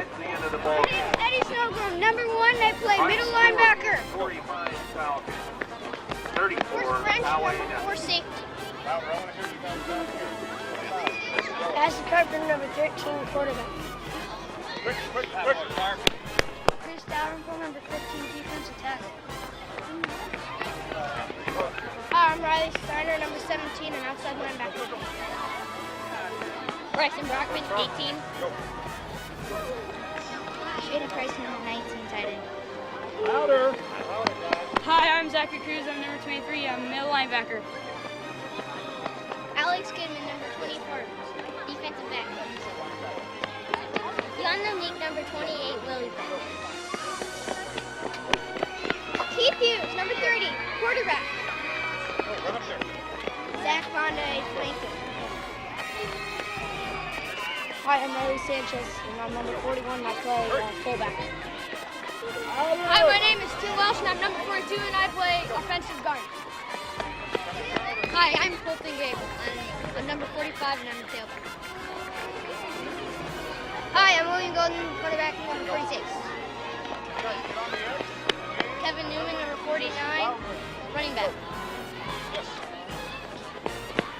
That's the end of the ball game. Eddie Snowgrim, number 1, I play middle linebacker. 45 Falcons. 34 Where's Rancho, Poway. number 4, safety. Ashton Carpenter, number 13, quarterback. Chris Dalrymple, number 15, defensive tackle. Hi, I'm Riley Steiner, number 17, and outside linebacker. Bryson Brockman, 18. Shaden Price, number 19, tight end. Louder. Hi, I'm Zachary Cruz. I'm number 23. I'm middle linebacker. Alex Goodman, number 24, defensive back. Yonda Meek, number 28, Willie back. Keith Hughes, number 30, quarterback. Zach Fonda, flanker. Hi, I'm Riley Sanchez, and I'm number 41, and I play fullback. Hi, my name is Tim Welsh, and I'm number 42, and I play offensive guard. Hi, I'm Colton Gable. I'm number 45, and I'm the tailback. Hi, I'm William Golden, quarterback, number 46. Kevin Newman, number 49, running back.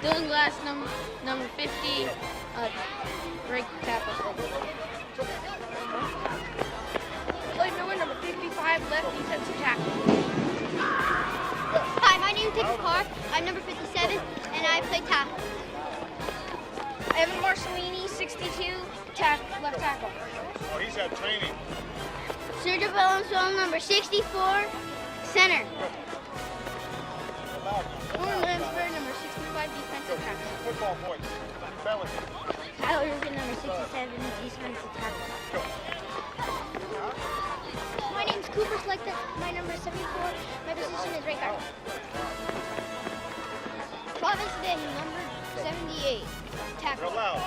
Dylan Glass, number 50, break tackle. Lloyd Miller, number 55, left defensive tackle. Hi, my name is Tickle Carr. I'm number 57, and I play tackle. Evan Marcellini, 62, left tackle. Oh, he's had training. Sergio Valenzuela, number 64, center. Warren Lansford, number 65, defensive tackle. Football boys. Belly. Tyler Rugen, number 67, defensive tackle. My name's Cooper Selecta. My number is 74. My position is right guard. Travis Denny, number 78, tackle. Real loud.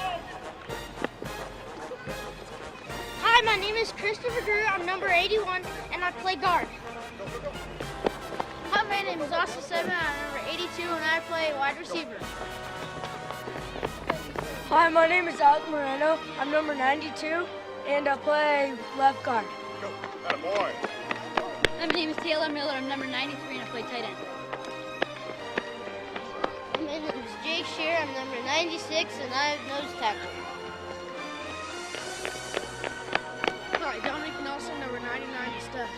Hi, my name is Christopher Drew. I'm number 81, and I play guard. Hi, my name is Austin Seven. I'm number 82, and I play wide receiver. Hi, my name is Alec Moreno. I'm number 92, and I play left guard. That boy. My name is Taylor Miller. I'm number 93, and I play tight end. My name is Jake Shear. I'm number 96, and I have nose tackle. Hi, Dominic Nelson, number 99, Steph.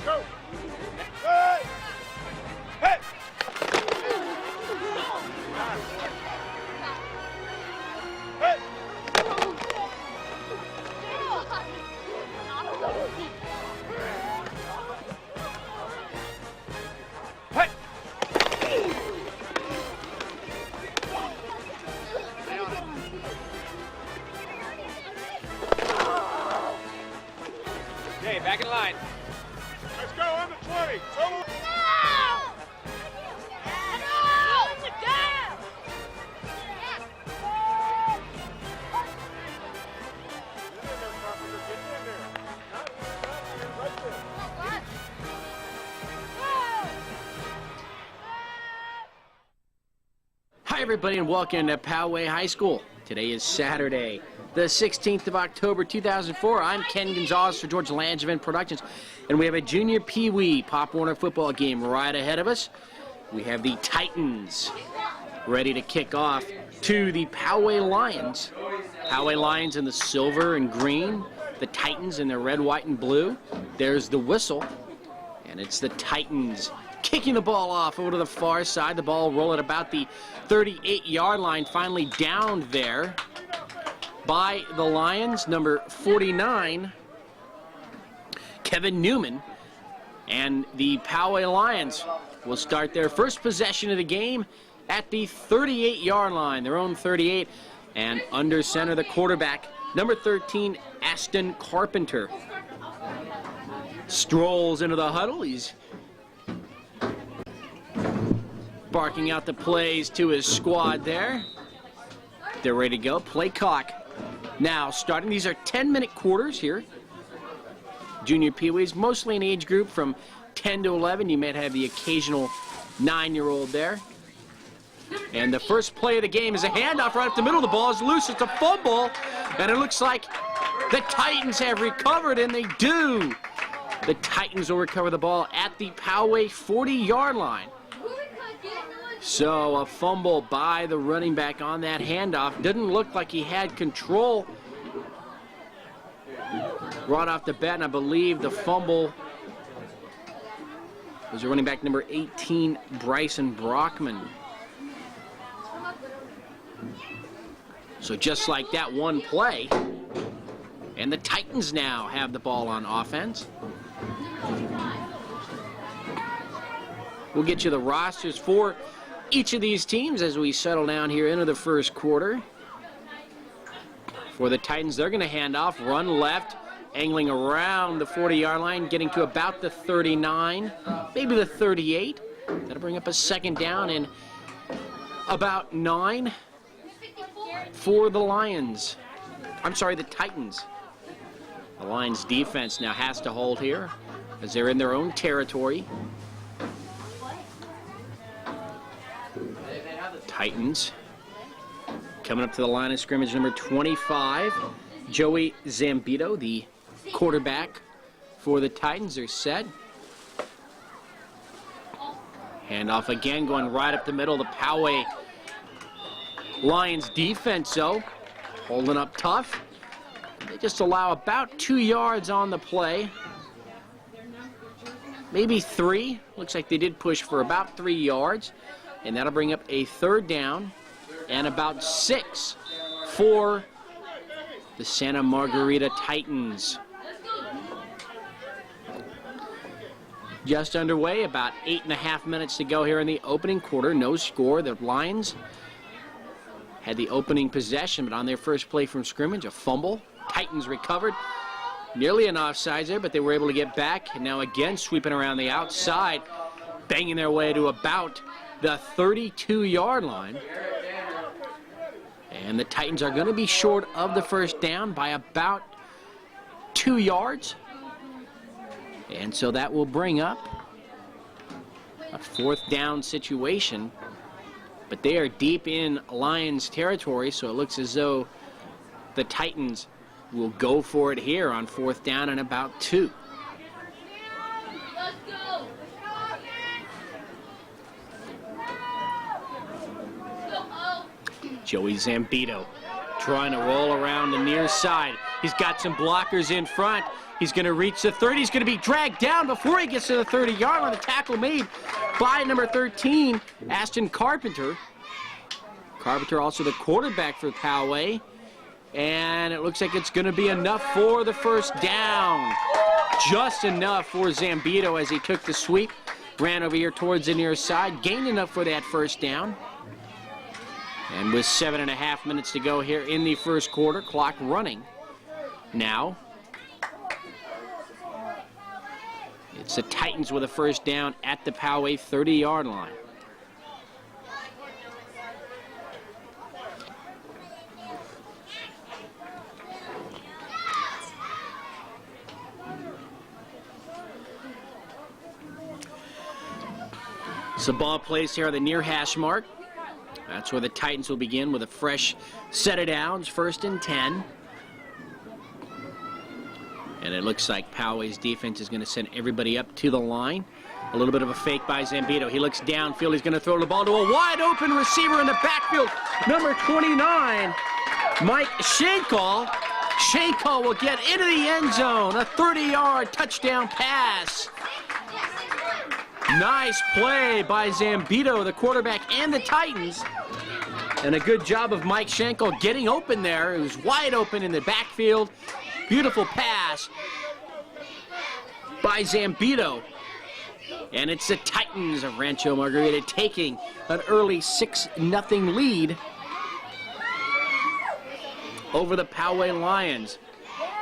Go. Hey. Hey. Hey. Hey. Okay, back in line. Let's go on the 20. Total. Hi everybody and welcome to Poway High School. Today is Saturday, the 16th of October 2004. I'm Ken Gonzalez for George Langevin Productions, and we have a junior Pee-wee Pop Warner football game right ahead of us. We have the Titans ready to kick off to the Poway Lions. Poway Lions in the silver and green, the Titans in the red, white, and blue. There's the whistle, and it's the Titans kicking the ball off over to the far side. The ball rolling about the 38-yard line, finally downed there by the Lions, number 49, Kevin Newman. And the Poway Lions will start their first possession of the game at the 38-yard line, their own 38, and under center the quarterback, number 13, Ashton Carpenter. Strolls into the huddle. He's barking out the plays to his squad there. They're ready to go. Play clock Now, starting, these are 10-minute quarters here. Junior Pee-wees, mostly an age group from 10 to 11. You might have the occasional 9-year-old there. And the first play of the game is a handoff right up the middle. The ball is loose. It's a fumble. And it looks like the Titans have recovered, and they do. The Titans will recover the ball at the Poway 40-yard line. So a fumble by the running back on that handoff. Didn't look like he had control right off the bat, and I believe the fumble was the running back number 18, Bryson Brockman. So just like that, one play, and the Titans now have the ball on offense. We'll get you the rosters for each of these teams as we settle down here into the first quarter. For the Titans, they're going to hand off, run left, angling around the 40-yard line, getting to about the 39, maybe the 38. That'll bring up a second down and about 9 for the Lions. I'm sorry, the Titans. The Lions defense now has to hold here as they're in their own territory. Titans coming up to the line of scrimmage, number 25, Joey Zambito, the quarterback for the Titans. They're set. Handoff again, going right up the middle. The Poway Lions defense, though, holding up tough. They just allow about 2 yards on the play. Maybe 3. Looks like they did push for about 3 yards. And that'll bring up a third down and about 6 for the Santa Margarita Titans. Just underway, about 8.5 minutes to go here in the opening quarter. No score. The Lions had the opening possession, but on their first play from scrimmage, a fumble. Titans recovered. Nearly an offsides there, but they were able to get back. And now again sweeping around the outside, banging their way to about the 32-yard line. And the Titans are going to be short of the first down by about 2 yards. And so that will bring up a fourth down situation. But they are deep in Lions territory, so it looks as though the Titans will go for it here on fourth down and about 2. Joey Zambito trying to roll around the near side. He's got some blockers in front. He's going to reach the 30. He's going to be dragged down before he gets to the 30-yard line. The tackle made by number 13, Ashton Carpenter. Carpenter also the quarterback for Poway. And it looks like it's going to be enough for the first down. Just enough for Zambito as he took the sweep. Ran over here towards the near side. Gained enough for that first down. And with 7.5 minutes to go here in the first quarter, clock running. Now, it's the Titans with a first down at the Poway 30-yard line. So ball placed here on the near hash mark. That's where the Titans will begin with a fresh set of downs, 1st and 10. And it looks like Poway's defense is going to send everybody up to the line. A little bit of a fake by Zambito. He looks downfield. He's going to throw the ball to a wide open receiver in the backfield. Number 29, Mike Shankall. Shankall will get into the end zone. A 30-yard touchdown pass. Nice play by Zambito, the quarterback, and the Titans. And a good job of Mike Shankall getting open there. It was wide open in the backfield. Beautiful pass by Zambito. And it's the Titans of Rancho Margarita taking an early 6-0 lead over the Poway Lions.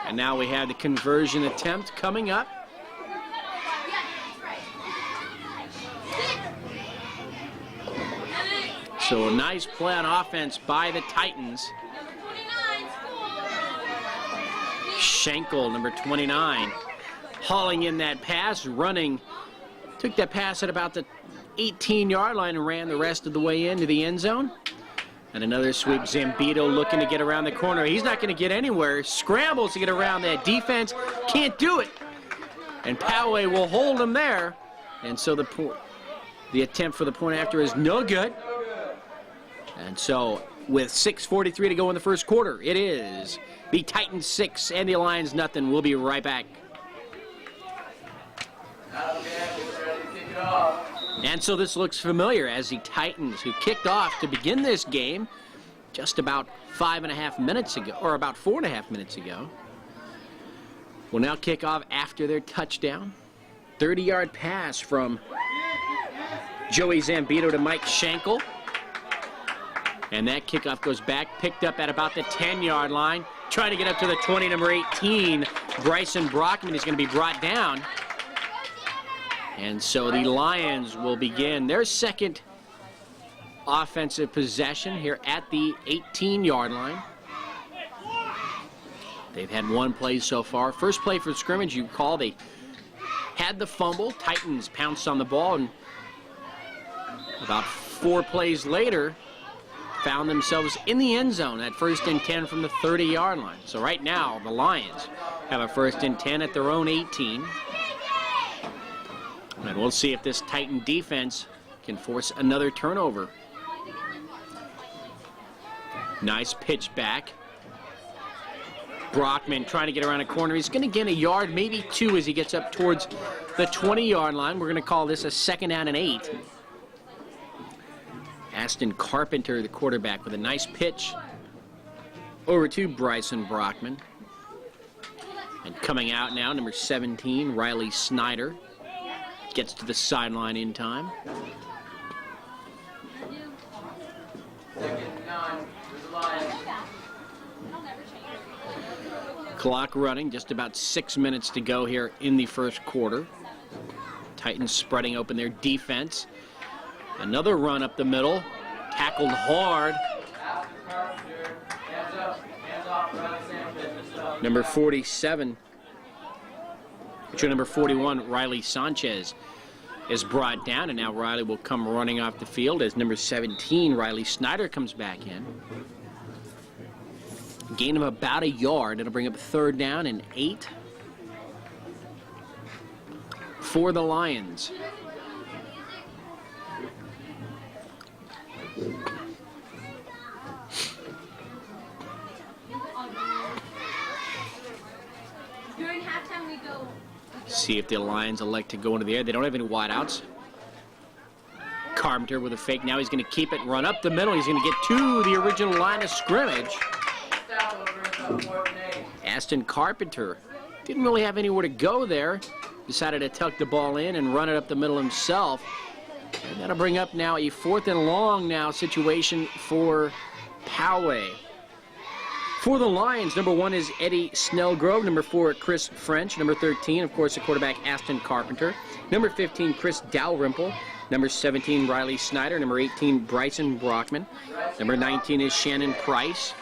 And now we have the conversion attempt coming up. So a nice play on offense by the Titans. Schenkel, number 29, hauling in that pass, running. Took that pass at about the 18-yard line and ran the rest of the way into the end zone. And another sweep. Zambito looking to get around the corner. He's not going to get anywhere. Scrambles to get around that defense. Can't do it. And Poway will hold him there. And so the attempt for the point after is no good. And so with 6:43 to go in the first quarter, it is the Titans 6 and the Lions nothing. We'll be right back. And so this looks familiar as the Titans, who kicked off to begin this game just about 5.5 minutes ago, or about 4.5 minutes ago, will now kick off after their touchdown. 30-yard pass from Joey Zambito to Mike Schenkel. And that kickoff goes back, picked up at about the 10-yard line, trying to get up to the 20, number 18. Bryson Brockman is going to be brought down. And so the Lions will begin their second offensive possession here at the 18-yard line. They've had one play so far. First play for scrimmage, you call, they had the fumble. Titans pounced on the ball, and about 4 plays later, found themselves in the end zone at 1st and 10 from the 30-yard line. So right now, the Lions have a 1st and 10 at their own 18. And we'll see if this Titan defense can force another turnover. Nice pitch back. Brockman trying to get around a corner. He's going to gain a yard, maybe 2, as he gets up towards the 20-yard line. We're going to call this a 2nd down and 8. Aston Carpenter, the quarterback, with a nice pitch over to Bryson Brockman. And coming out now, number 17, Riley Snyder. Gets to the sideline in time. Clock running, just about 6 minutes to go here in the first quarter. Titans spreading open their defense. Another run up the middle, tackled hard. Number 47. Number 41, Riley Sanchez, is brought down, and now Riley will come running off the field as number 17, Riley Snyder, comes back in. Gain of about a yard. It'll bring up 3rd down and 8 for the Lions. During halftime, we go. See if the Lions elect to go into the air. They don't have any wideouts. Carpenter with a fake. Now he's going to keep it and run up the middle. He's going to get to the original line of scrimmage. Aston Carpenter didn't really have anywhere to go there. Decided to tuck the ball in and run it up the middle himself. And that'll bring up now a 4th and long now situation for Poway. For the Lions, number 1 is Eddie Snellgrove. Number 4, Chris French. Number 13, of course, the quarterback, Aston Carpenter. Number 15, Chris Dalrymple. Number 17, Riley Snyder. Number 18, Bryson Brockman. Number 19 is Shannon Price.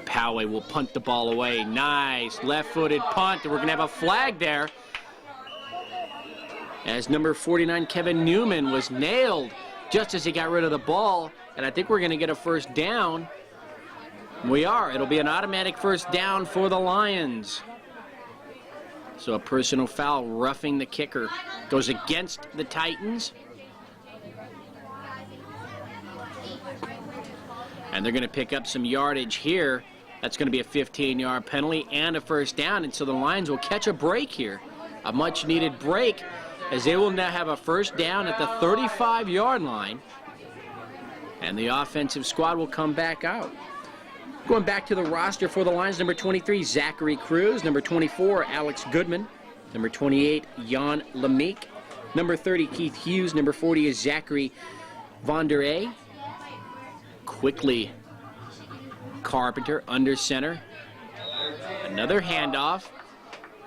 Poway will punt the ball away. Nice left-footed punt. We're going to have a flag there, as number 49, Kevin Newman, was nailed just as he got rid of the ball. And I think we're going to get a 1st down. We are. It'll be an automatic 1st down for the Lions. So a personal foul, roughing the kicker, goes against the Titans. And they're going to pick up some yardage here. That's going to be a 15-yard penalty and a 1st down. And so the Lions will catch a break here, a much-needed break, as they will now have a 1st down at the 35-yard line. And the offensive squad will come back out. Going back to the roster for the Lions, number 23, Zachary Cruz. Number 24, Alex Goodman. Number 28, Jan Lemique. Number 30, Keith Hughes. Number 40 is Zachary Von Der Ay. Quickly, Carpenter under center. Another handoff.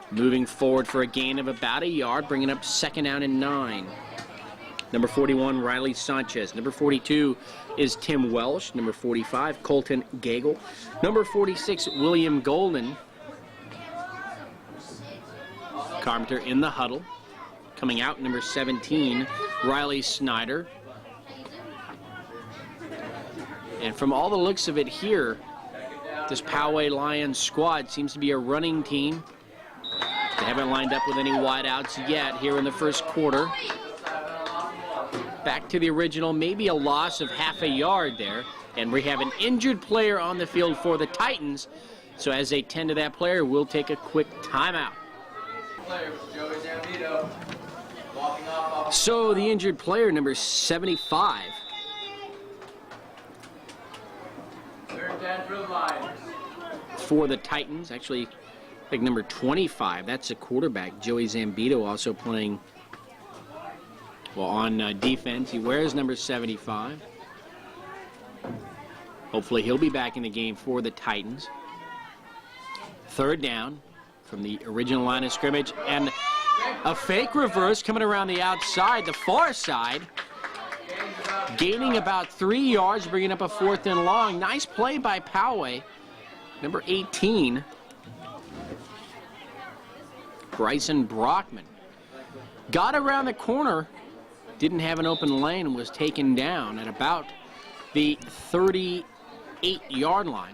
Moving forward for a gain of about a yard, bringing up 2nd down and 9. Number 41, Riley Sanchez. Number 42 is Tim Welsh. Number 45, Colton Gagel. Number 46, William Golden. Carpenter in the huddle. Coming out, number 17, Riley Snyder. And from all the looks of it here, this Poway Lions squad seems to be a running team. They haven't lined up with any wideouts yet here in the first quarter. Back to the original, maybe a loss of half a yard there. And we have an injured player on the field for the Titans. So as they tend to that player, we'll take a quick timeout. So the injured player, number 75. For the Titans, actually, I think number 25, that's a quarterback. Joey Zambito also playing, well, on defense. He wears number 75. Hopefully he'll be back in the game for the Titans. Third down from the original line of scrimmage, and a fake reverse coming around the outside, the far side. Gaining about 3 yards, bringing up a 4th and long. Nice play by Poway. Number 18, Bryson Brockman. Got around the corner, didn't have an open lane, and was taken down at about the 38-yard line.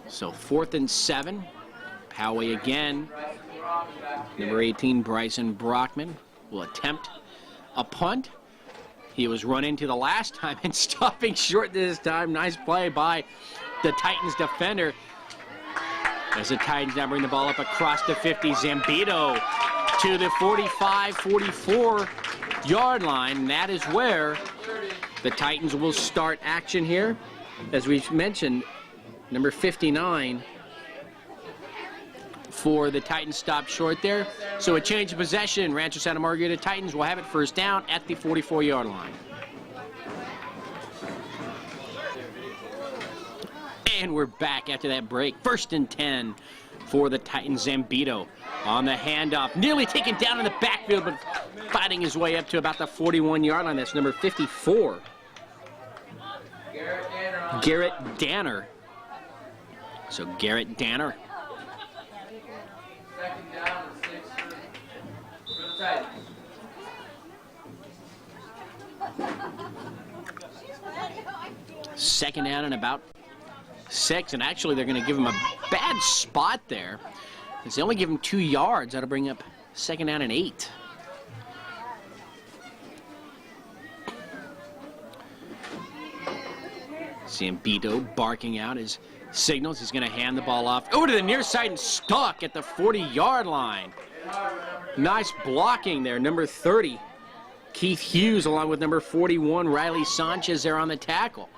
So 4th and 7. Poway again. Number 18, Bryson Brockman, will attempt a punt. He was run into the last time and stopping short this time. Nice play by the Titans defender. As the Titans now bring the ball up across the 50, Zambito to the 45, 44-yard line. And that is where the Titans will start action here. As we mentioned, number 59 for the Titans stopped short there. So a change of possession. Rancho Santa Margarita Titans will have it first down at the 44-yard line. And we're back after that break. 1st and 10 for the Titans. Zambito on the handoff. Nearly taken down in the backfield, but fighting his way up to about the 41-yard line. That's number 54. Garrett Danner. So Garrett Danner. Second down and 6 for the Titans. Second down and about 6, and actually they're going to give him a bad spot there. As they only give him 2 yards, that'll bring up 2nd down and 8. Zambito barking out his signals. He's going to hand the ball off over to the near side and stuck at the 40-yard line. Nice blocking there. Number 30, Keith Hughes, along with number 41, Riley Sanchez there on the tackle.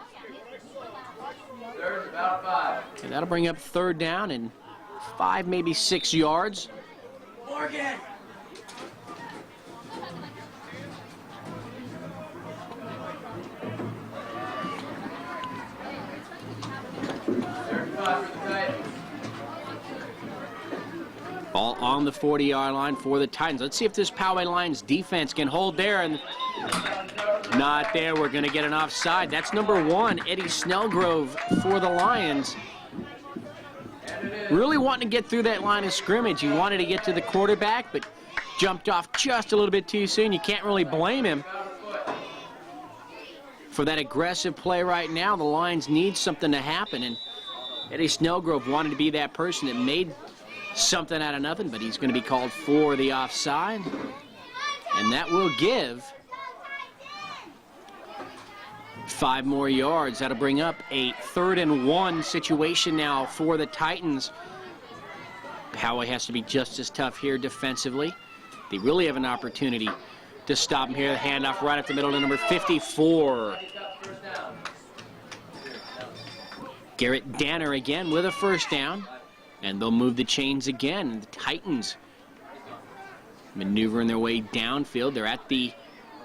Third, about 5. And that'll bring up 3rd down and 5, maybe 6 yards. Morgan! Ball on the 40-yard line for the Titans. Let's see if this Poway Lions defense can hold there. And not there. We're going to get an offside. That's number 1, Eddie Snellgrove for the Lions. Really wanting to get through that line of scrimmage. He wanted to get to the quarterback, but jumped off just a little bit too soon. You can't really blame him for that aggressive play right now. The Lions need something to happen, and Eddie Snellgrove wanted to be that person that made something out of nothing, but he's going to be called for the offside, and that will give 5 more yards. That'll bring up a 3rd and 1 situation now for the Titans. Poway has to be just as tough here defensively. They really have an opportunity to stop him here. The handoff right up the middle to number 54. Garrett Danner again with a 1st down. And they'll move the chains again. The Titans maneuvering their way downfield. They're at the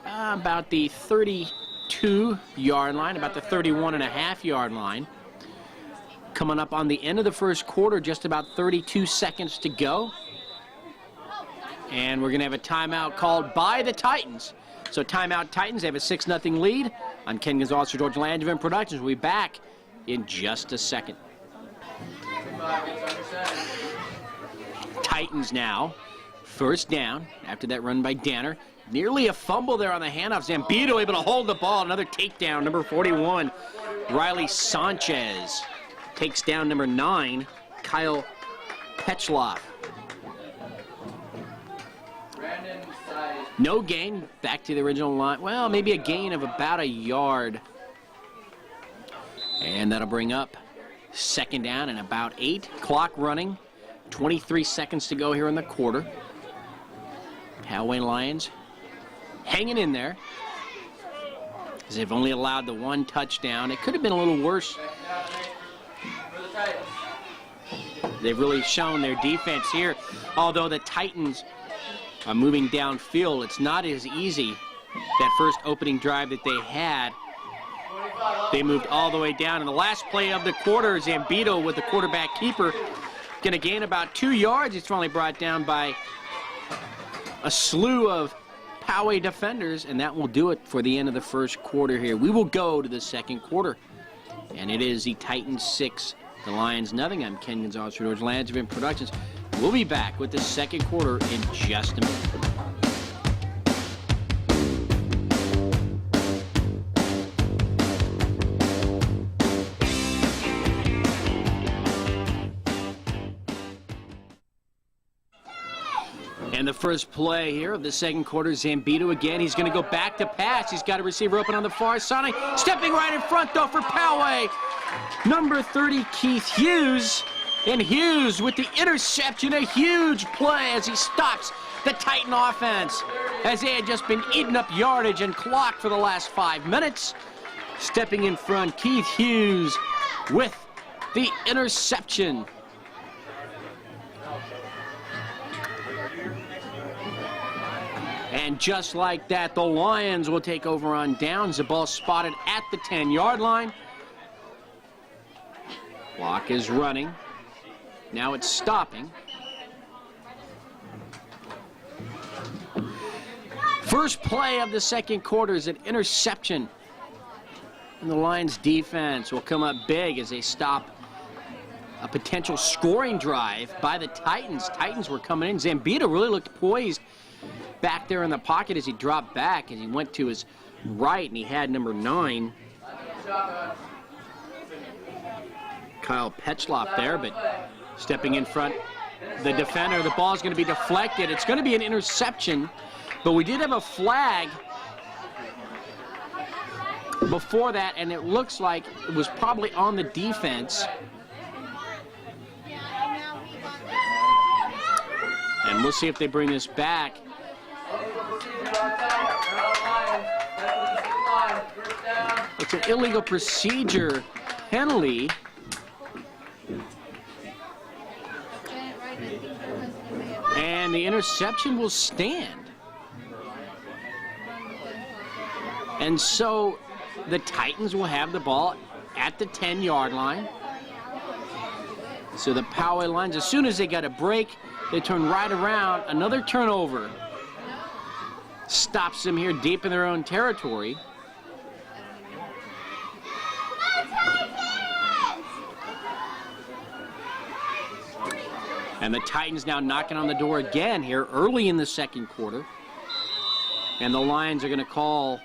about the 32-yard line, about the 31.5-yard line. Coming up on the end of the first quarter, just about 32 seconds to go. And we're going to have a timeout called by the Titans. So timeout Titans, they have a 6-0 lead. I'm Ken Gonzalez for George Langevin Productions. We'll be back in just a second. Titans now, first down after that run by Danner. Nearly a fumble there on the handoff. Zambito able to hold the ball. Another takedown, number 41. Riley Sanchez takes down number 9, Kyle Petchloff. No gain, back to the original line. Well, maybe a gain of about a yard. And that'll bring up second down and about 8. Clock running, 23 seconds to go here in the quarter. Poway Lions hanging in there, as they've only allowed the 1 touchdown. It could have been a little worse. They've really shown their defense here, although the Titans are moving downfield. It's not as easy. That first opening drive that they had, they moved all the way down. In the last play of the quarter, Zambito with the quarterback keeper going to gain about 2 yards. He's finally brought down by a slew of Poway defenders, and that will do it for the end of the first quarter here. We will go to the second quarter, and it is the Titans 6, the Lions nothing. I'm Ken Gonzalez for George Langevin Productions. We'll be back with the second quarter in just a minute. And the first play here of the second quarter, Zambito again. He's going to go back to pass. He's got a receiver open on the far side. Stepping right in front, though, for Poway. Number 30, Keith Hughes. And Hughes with the interception, a huge play as he stops the Titan offense, as they had just been eating up yardage and clock for the last 5 minutes. Stepping in front, Keith Hughes with the interception. And just like that, the Lions will take over on downs. The ball spotted at the 10-yard line. Clock is running. Now it's stopping. First play of the second quarter is an interception. And the Lions defense will come up big as they stop a potential scoring drive by the Titans. Titans were coming in. Zambito really looked poised back there in the pocket as he dropped back, and he went to his right, and he had number 9, Kyle Petchloff there, but stepping in front, the defender, the ball is going to be deflected. It's going to be an interception, but we did have a flag before that, and it looks like it was probably on the defense. And we'll see if they bring this back. It's an illegal procedure penalty. And the interception will stand. And so the Titans will have the ball at the 10-yard line. So the Poway Lions, as soon as they got a break, they turn right around. Another turnover stops them here deep in their own territory. And the Titans now knocking on the door again here early in the second quarter. And the Lions are going to call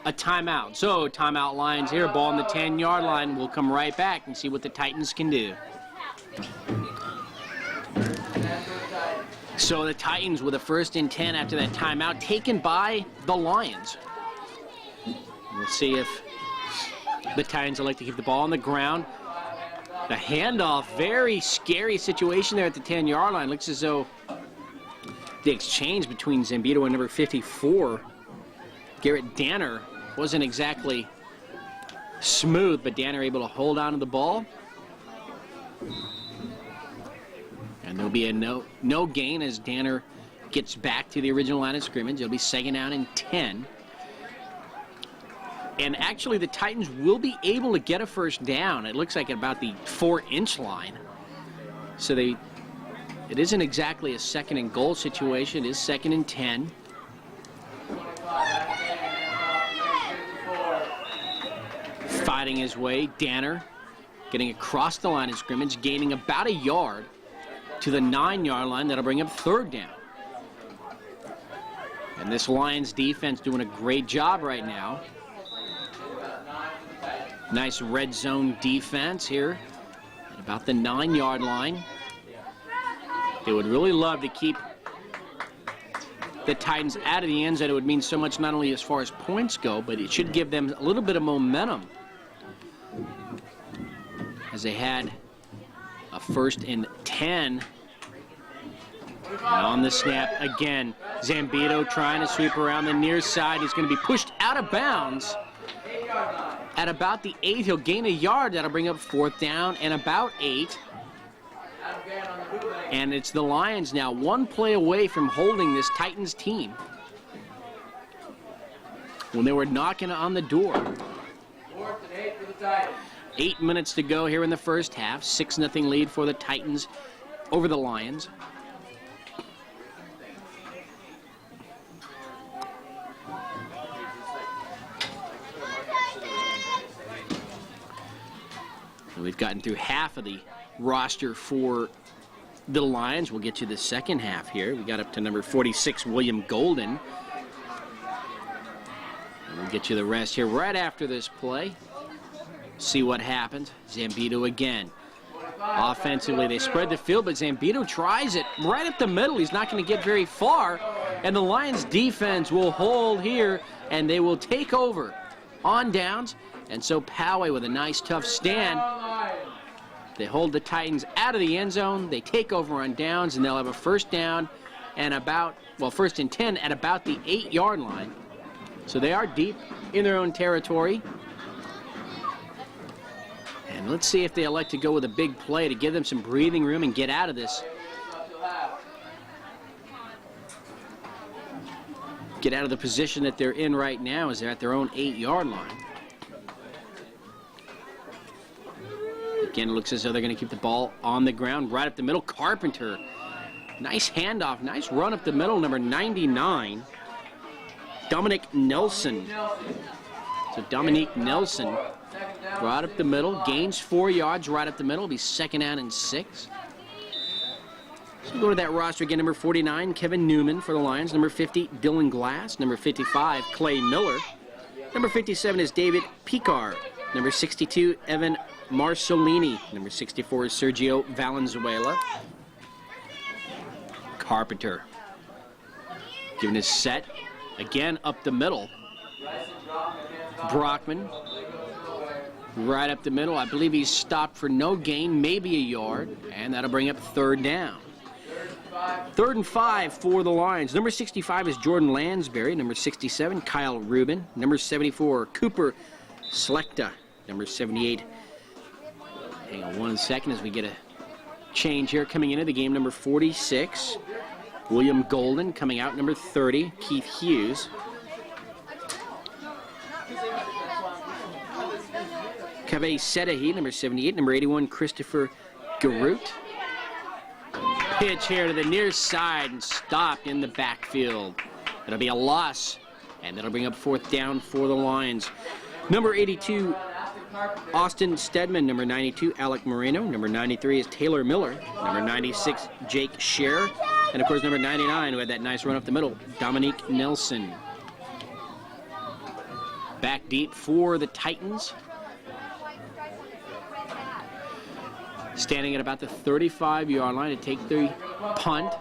a timeout. So timeout Lions here, ball on the 10-yard line. We'll come right back and see what the Titans can do. So the Titans with a 1st and 10 after that timeout taken by the Lions. We'll see if the Titans would like to keep the ball on the ground. The handoff, very scary situation there at the 10-yard line. Looks as though the exchange between Zambito and number 54, Garrett Danner, wasn't exactly smooth, but Danner able to hold on to the ball. And there'll be a no gain as Danner gets back to the original line of scrimmage. It'll be 2nd down and 10. And actually, the Titans will be able to get a 1st down. It looks like at about the 4-inch line. So It isn't exactly a second and goal situation. It is 2nd and 10. Fighting his way, Danner getting across the line of scrimmage, gaining about a yard to the 9-yard line. That'll bring up 3rd down. And this Lions defense doing a great job right now. Nice red zone defense here at about the 9-yard line. They would really love to keep the Titans out of the end zone. It would mean so much not only as far as points go, but it should give them a little bit of momentum, as they had a 1st and 10. And on the snap again, Zambito trying to sweep around the near side. He's going to be pushed out of bounds at about the 8. He'll gain a yard. That'll bring up 4th down and about 8. And it's the Lions now 1 play away from holding this Titans team when they were knocking on the door. 4th and 8 for the Titans. 8 minutes to go here in the first half. 6-0 lead for the Titans over the Lions. And we've gotten through half of the roster for the Lions. We'll get to the second half here. We got up to number 46, William Golden. And we'll get you the rest here right after this play. See what happens. Zambito again. Offensively, they spread the field, but Zambito tries it right up the middle. He's not going to get very far. And the Lions defense will hold here, and they will take over on downs. And so Poway with a nice, tough stand. They hold the Titans out of the end zone. They take over on downs, and they'll have a 1st down and about, well, 1st and 10 at about the 8-yard line. So they are deep in their own territory. And let's see if they elect to go with a big play to give them some breathing room and get out of this. Get out of the position that they're in right now, as they're at their own 8-yard line. Again, it looks as though they're going to keep the ball on the ground right up the middle. Carpenter, nice handoff, nice run up the middle, number 99, Dominic Nelson. So Dominique Nelson right up the middle, gains 4 yards right up the middle. It'll be 2nd down and 6. So we'll go to that roster again. Number 49, Kevin Newman for the Lions. Number 50, Dylan Glass. Number 55, Clay Miller. Number 57 is David Picard. Number 62, Evan Marsolini. Number 64 is Sergio Valenzuela. Carpenter giving his set again up the middle. Brockman right up the middle. I believe he's stopped for no gain, maybe a yard, and that'll bring up 3rd down. 3rd and 5 for the Lions. Number 65 is Jordan Lansbury. Number 67, Kyle Rubin. Number 74, Cooper Slechta. Number 78, hang on 1 second as we get a change here. Coming into the game, number 46, William Golden. Coming out, number 30, Keith Hughes. Kaveh Sedahi, number 78. Number 81, Christopher Garut. Pitch here to the near side and stopped in the backfield. It'll be a loss, and that'll bring up 4th down for the Lions. Number 82, Austin Stedman. Number 92, Alec Moreno. Number 93 is Taylor Miller. Number 96, Jake Scher. And, of course, number 99, who had that nice run up the middle, Dominique Nelson. Back deep for the Titans. Standing at about the 35-yard line to take the punt.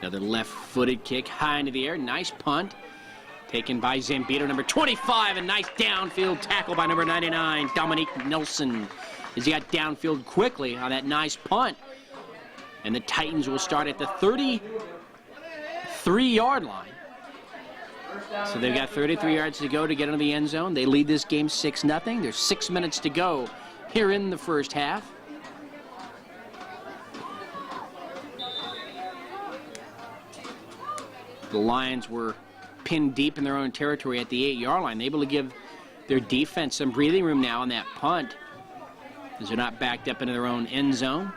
Another left-footed kick high into the air. Nice punt. Taken by Zambito, number 25. A nice downfield tackle by number 99, Dominique Nelson, as he got downfield quickly on that nice punt. And the Titans will start at the 33-yard line. So they've got 33 yards to go to get into the end zone. They lead this game 6-0. There's 6 minutes to go here in the first half. The Lions were pinned deep in their own territory at the 8-yard line. They're able to give their defense some breathing room now on that punt, as they're not backed up into their own end zone.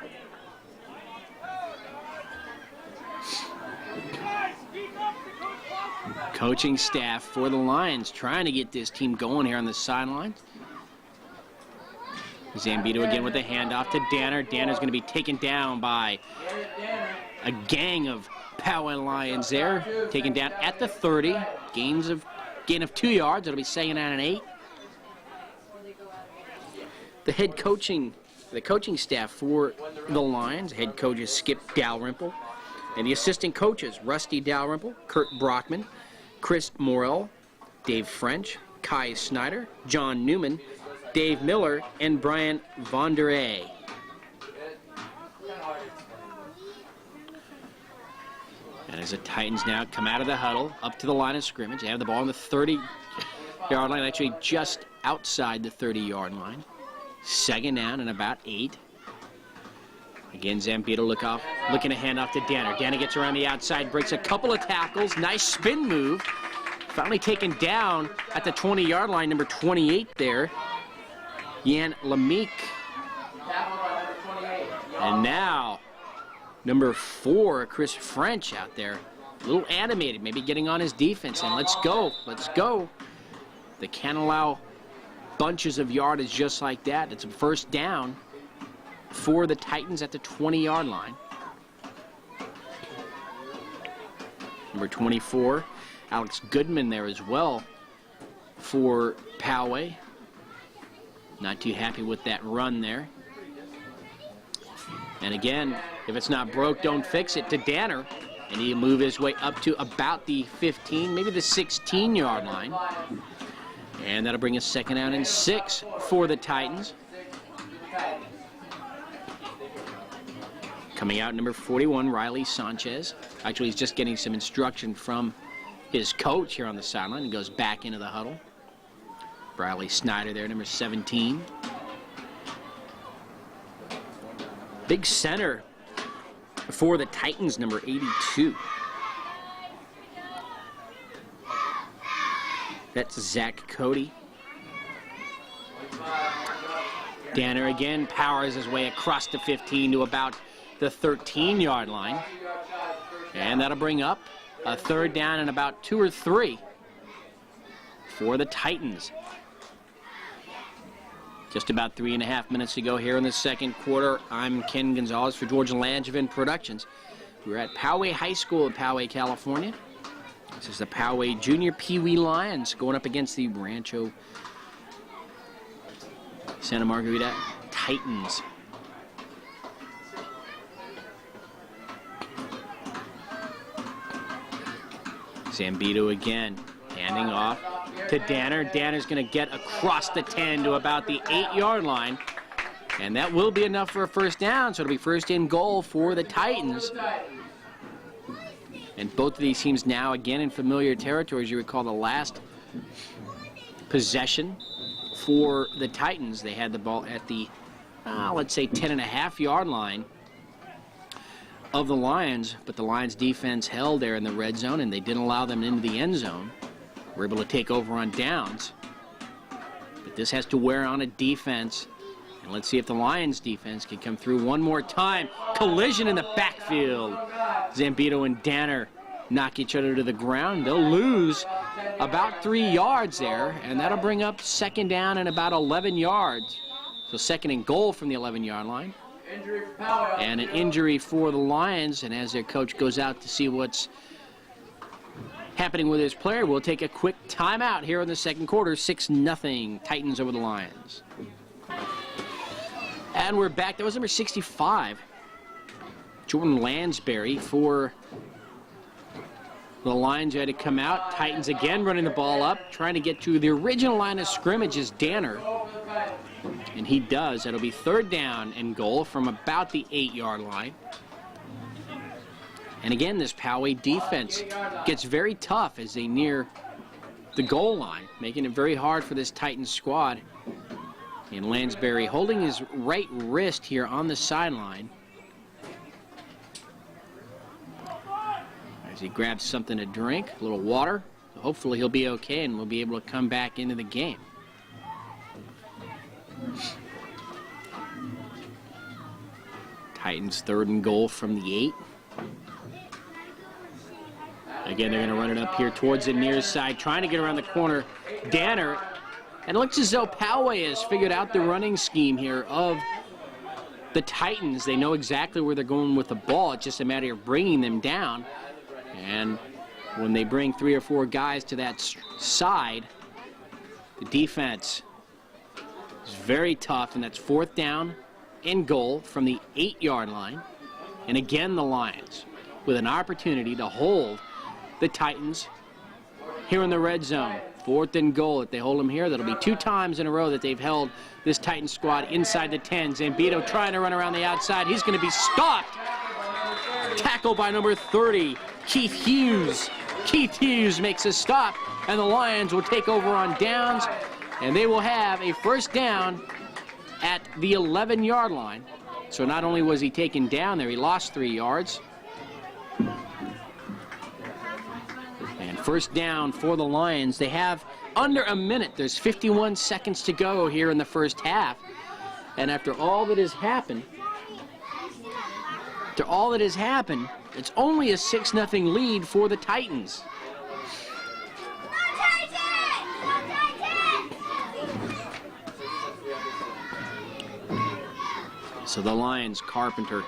coaching staff for the Lions trying to get this team going here on the sidelines. Zambito again with the handoff to Danner. Danner's going to be taken down by a gang of Poway Lions there. Taken down at the 30. Gain of 2 yards. It'll be second down and 8. The coaching staff for the Lions. Head coach is Skip Dalrymple. And the assistant coaches, Rusty Dalrymple, Kurt Brockman, Chris Morrell, Dave French, Kai Snyder, John Newman, Dave Miller, and Brian Vonderay. And as the Titans now come out of the huddle, up to the line of scrimmage, they have the ball on the 30-yard line, actually just outside the 30-yard line. Second down and about 8. Again, Zambito looking to hand off to Danner. Danner gets around the outside, breaks a couple of tackles. Nice spin move. Finally taken down at the 20-yard line, number 28 there, Yan Lamique. And now, number 4, Chris French out there. A little animated, maybe getting on his defense. And let's go. They can't allow bunches of yardage just like that. It's a first down for the Titans at the 20-yard line. Number 24, Alex Goodman there as well for Poway. Not too happy with that run there. And again, if it's not broke, don't fix it to Danner. And he'll move his way up to about the 15, maybe the 16-yard line. And that'll bring us second down and 6 for the Titans. Coming out, number 41, Riley Sanchez. Actually, he's just getting some instruction from his coach here on the sideline. He goes back into the huddle. Riley Snyder there, number 17. Big center for the Titans, number 82. That's Zach Cody. Danner again powers his way across the 15 to about the 13-yard line. And that'll bring up a third down and about 2 or 3 for the Titans. Just about 3.5 minutes to go here in the second quarter. I'm Ken Gonzalez for George Langevin Productions. We're at Poway High School in Poway, California. This is the Poway Junior Pee Wee Lions going up against the Rancho Santa Margarita Titans. Zambito again, handing off to Danner. Danner's going to get across the 10 to about the 8-yard line. And that will be enough for a first down, so it'll be first and goal for the Titans. And both of these teams now again in familiar territory. As you recall, the last possession for the Titans, they had the ball at the, let's say, 10.5-yard line of the Lions, but the Lions defense held there in the red zone, and they didn't allow them into the end zone. We're able to take over on downs. But this has to wear on a defense. And let's see if the Lions defense can come through one more time. Collision in the backfield. Zambito and Danner knock each other to the ground. They'll lose about 3 yards there, and that'll bring up second down and about 11 yards. So second and goal from the 11-yard line. And an injury for the Lions, and as their coach goes out to see what's happening with his player, we'll take a quick timeout here in the second quarter. 6-0 Titans over the Lions. And we're back. That was number 65, Jordan Lansbury for the Lions. Had to come out. Titans again running the ball up, trying to get to the original line of scrimmage is Danner. And he does. That'll be third down and goal from about the 8-yard line. And again, this Poway defense gets very tough as they near the goal line, making it very hard for this Titans squad. And Lansbury holding his right wrist here on the sideline as he grabs something to drink, a little water. Hopefully he'll be okay and we'll be able to come back into the game. Titans third and goal from the 8. Again, they're going to run it up here towards the near side, trying to get around the corner. Danner. And it looks as though Poway has figured out the running scheme here of the Titans. They know exactly where they're going with the ball. It's just a matter of bringing them down. And when they bring 3 or 4 guys to that side, the defense is very tough, and that's 4th down and goal from the 8-yard line. And again, the Lions with an opportunity to hold the Titans here in the red zone. 4th and goal. If they hold them here, that'll be 2 times in a row that they've held this Titan squad inside the 10. Zambito trying to run around the outside. He's going to be stopped. Tackled by number 30, Keith Hughes. Keith Hughes makes a stop, and the Lions will take over on downs, and they will have a 1st down at the 11-yard line. So not only was he taken down there, he lost 3 yards. And 1st down for the Lions. They have under a minute. There's 51 seconds to go here in the first half. And after all that has happened, it's only a 6-0 lead for the Titans. So the Lions, Carpenter,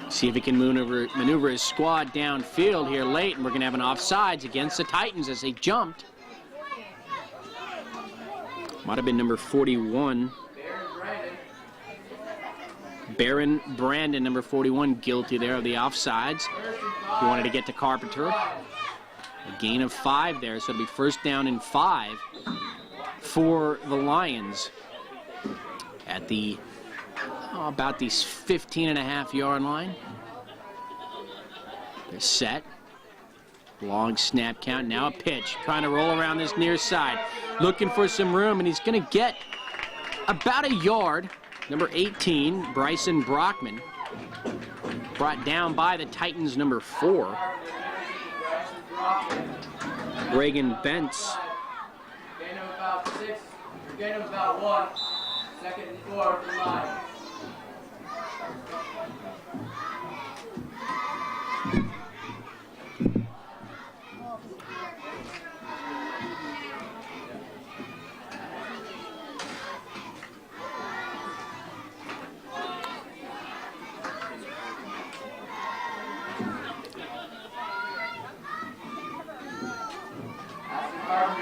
see if he can maneuver his squad downfield here late, and we're going to have an offsides against the Titans as they jumped. Might have been number 41. Baron Brandon, number 41, guilty there of the offsides. He wanted to get to Carpenter. A gain of 5 there, so it'll be 1st down and 5 for the Lions at the about the 15.5-yard line. They're set. Long snap count. Now a pitch. Trying to roll around this near side. Looking for some room, and he's going to get about a yard. Number 18, Bryson Brockman. Brought down by the Titans, number 4. Reagan Bentz. Gain of about 6. Gain of about 1. 2nd and 4 for Lions.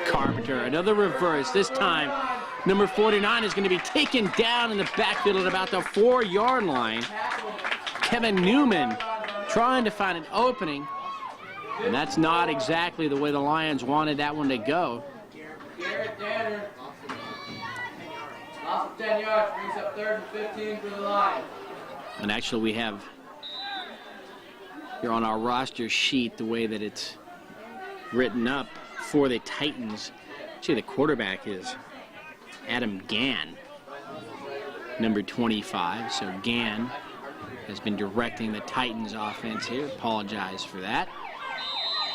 Carpenter, another reverse. This time, number 49 is going to be taken down in the backfield at about the 4-yard line. Kevin Newman trying to find an opening, and that's not exactly the way the Lions wanted that one to go. Garrett Danner. Loss of 10 yards brings up 3rd and 15 for the Lions. And actually, we have here on our roster sheet the way that it's written up for the Titans. Actually, the quarterback is Adam Gann, number 25. So Gann has been directing the Titans offense here. Apologize for that.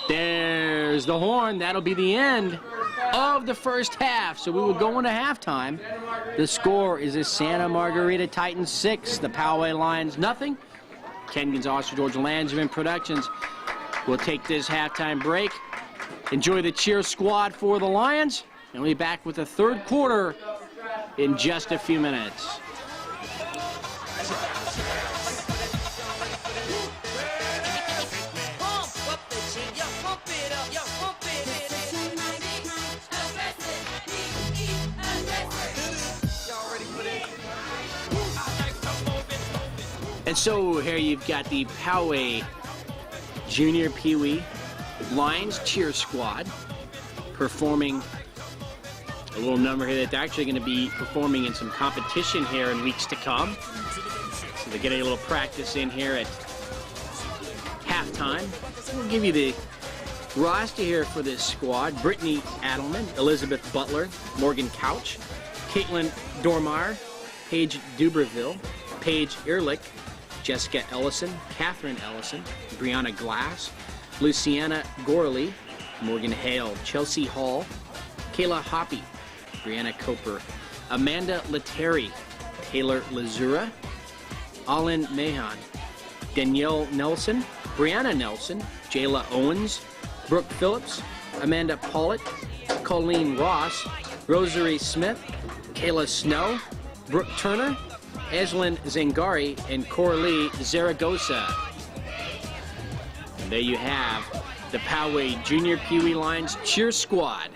There's the horn. That'll be the end of the first half. So we will go into halftime. The score is the Santa Margarita Titans 6, the Poway Lions nothing. Ken Gonzalez for Georgia Langevin Productions. We'll take this halftime break. Enjoy the cheer squad for the Lions, and we'll be back with the 3rd quarter in just a few minutes. And so here you've got the Poway Junior Pee Wee Lions cheer squad performing a little number here that they're actually going to be performing in some competition here in weeks to come. So they're getting a little practice in here at halftime. We'll give you the roster here for this squad. Brittany Adelman, Elizabeth Butler, Morgan Couch, Caitlin Dormeyer, Paige Duberville, Paige Ehrlich, Jessica Ellison, Catherine Ellison, Brianna Glass, Luciana Gorley, Morgan Hale, Chelsea Hall, Kayla Hoppy, Brianna Coper, Amanda Leteri, Taylor Lazura, Alin Mahan, Danielle Nelson, Brianna Nelson, Jayla Owens, Brooke Phillips, Amanda Pollitt, Colleen Ross, Rosary Smith, Kayla Snow, Brooke Turner, Aislinn Zangari, and Coralie Zaragoza. And there you have the Poway Junior Pee Wee Lions cheer squad.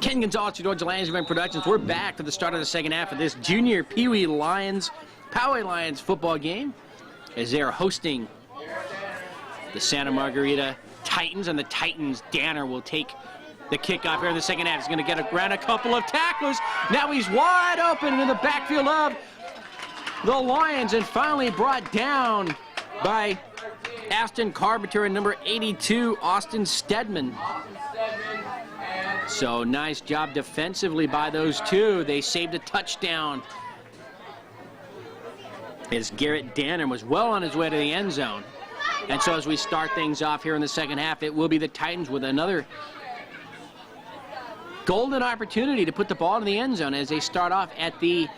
Ken Gonzalez, Georgia Landsman Productions. We're back for the start of the second half of this Junior Pee Wee Lions, Poway Lions football game as they are hosting the Santa Margarita Titans, and the Titans, Danner, will take the kickoff here in the second half. He's going to get around a couple of tacklers. Now he's wide open in the backfield of the Lions and finally brought down by Aston Carpenter and number 82, Austin Stedman. So nice job defensively by those two. They saved a touchdown as Garrett Danner was well on his way to the end zone. And so as we start things off here in the second half, it will be the Titans with another golden opportunity to put the ball in the end zone as they start off at the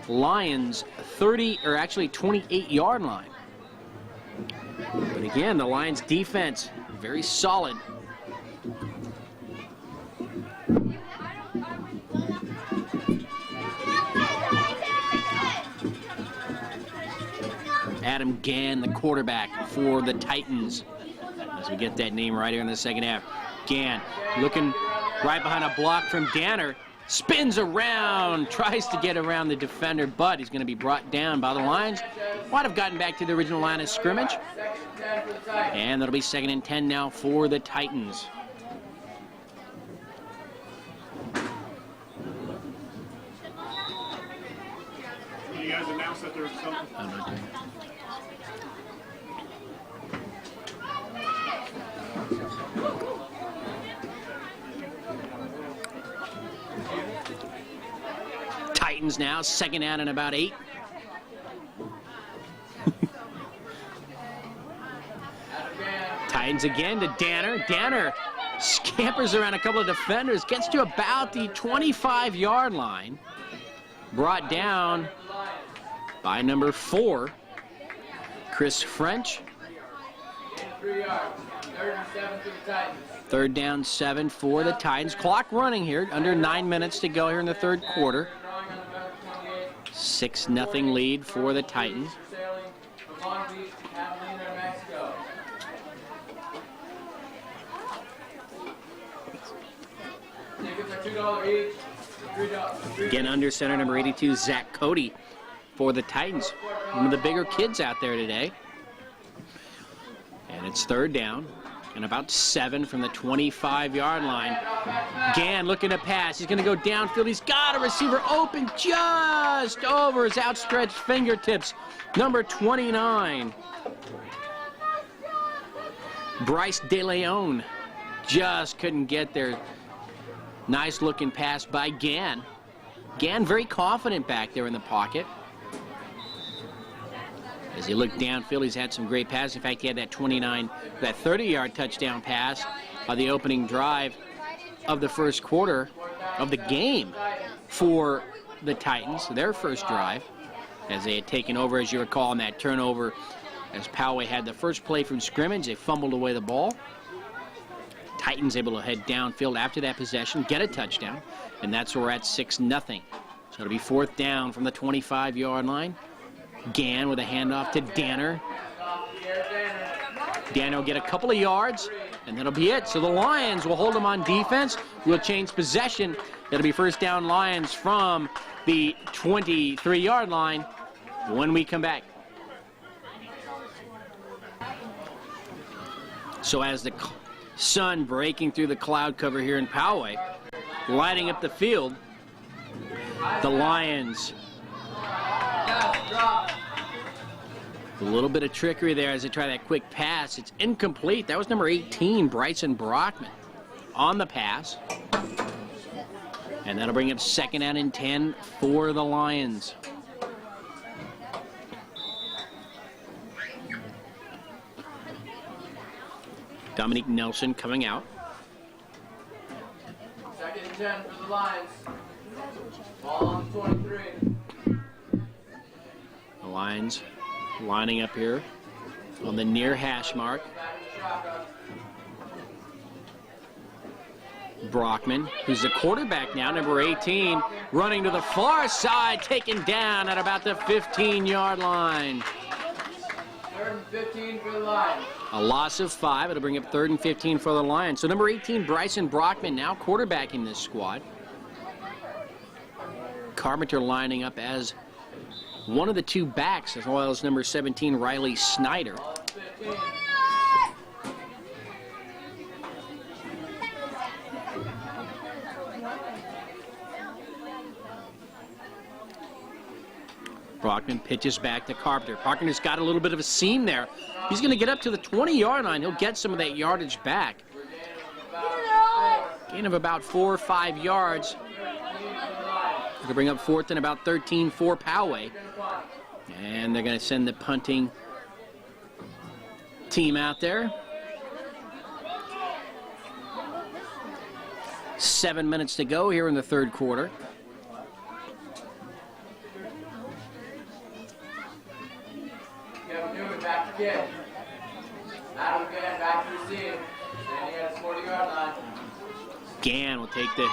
Lions 28-yard line. But again, the Lions defense very solid. Adam Gann, the quarterback for the Titans. As we get that name right here in the second half. Gann looking right behind a block from Danner. Spins around, tries to get around the defender, but he's going to be brought down by the Lions. Might have gotten back to the original line of scrimmage. And that'll be 2nd and 10 now for the Titans. You guys announced that there's something. Titans now, 2nd down and about 8. Titans again to Danner. Danner scampers around a couple of defenders, gets to about the 25-yard line. Brought down by number 4, Chris French. 3 yards. 3rd and 7 for the Titans. 3rd down 7 for the Titans. Clock running here, under 9 minutes to go here in the 3rd quarter. 6-0 lead for the Titans. Again, under center, number 82, Zach Cody for the Titans. One of the bigger kids out there today. And And it's third down and about 7 from the 25-yard line. Gann looking to pass. He's going to go downfield. He's got a receiver open just over his outstretched fingertips. Number 29. Bryce DeLeon just couldn't get there. Nice looking pass by Gann. Gann very confident back there in the pocket. As he looked downfield, he's had some great passes. In fact, he had that 30-yard touchdown pass on the opening drive of the first quarter of the game for the Titans, their first drive, as they had taken over, as you recall, in that turnover. As Poway had the first play from scrimmage, they fumbled away the ball. Titans able to head downfield after that possession, get a touchdown, and that's where we're at 6-0. So it'll be fourth down from the 25-yard line. Gann with a handoff to Danner. Danner will get a couple of yards, and that'll be it. So the Lions will hold him on defense. We'll change possession. It'll be first down Lions from the 23-yard line when we come back. So as the sun breaking through the cloud cover here in Poway, lighting up the field, the Lions. A little bit of trickery there as they try that quick pass. It's incomplete. That was number 18, Bryson Brockman, on the pass. And that'll bring up second down and 10 for the Lions. Dominique Nelson coming out. Second and 10 for the Lions. Ball on the 23. The Lions lining up here on the near hash mark. Brockman, who's the quarterback now, number 18, running to the far side, taken down at about the 15-yard line. Third and 15 for the Lions. A loss of 5. It'll bring up third and 15 for the Lions. So number 18, Bryson Brockman, now quarterbacking this squad. Carpenter lining up as one of the two backs, as well as number 17, Riley Snyder. Brockman pitches back to Carpenter. Carpenter's got a little bit of a seam there. He's going to get up to the 20-yard line. He'll get some of that yardage back. Gain of about 4 or 5 yards. To bring up fourth and about 13 for Poway. And they're going to send the punting team out there. 7 minutes to go here in the third quarter. Kevin Newman back to kick. Adam Gann back to receive. Standing at his 40-yard line. Gann will take the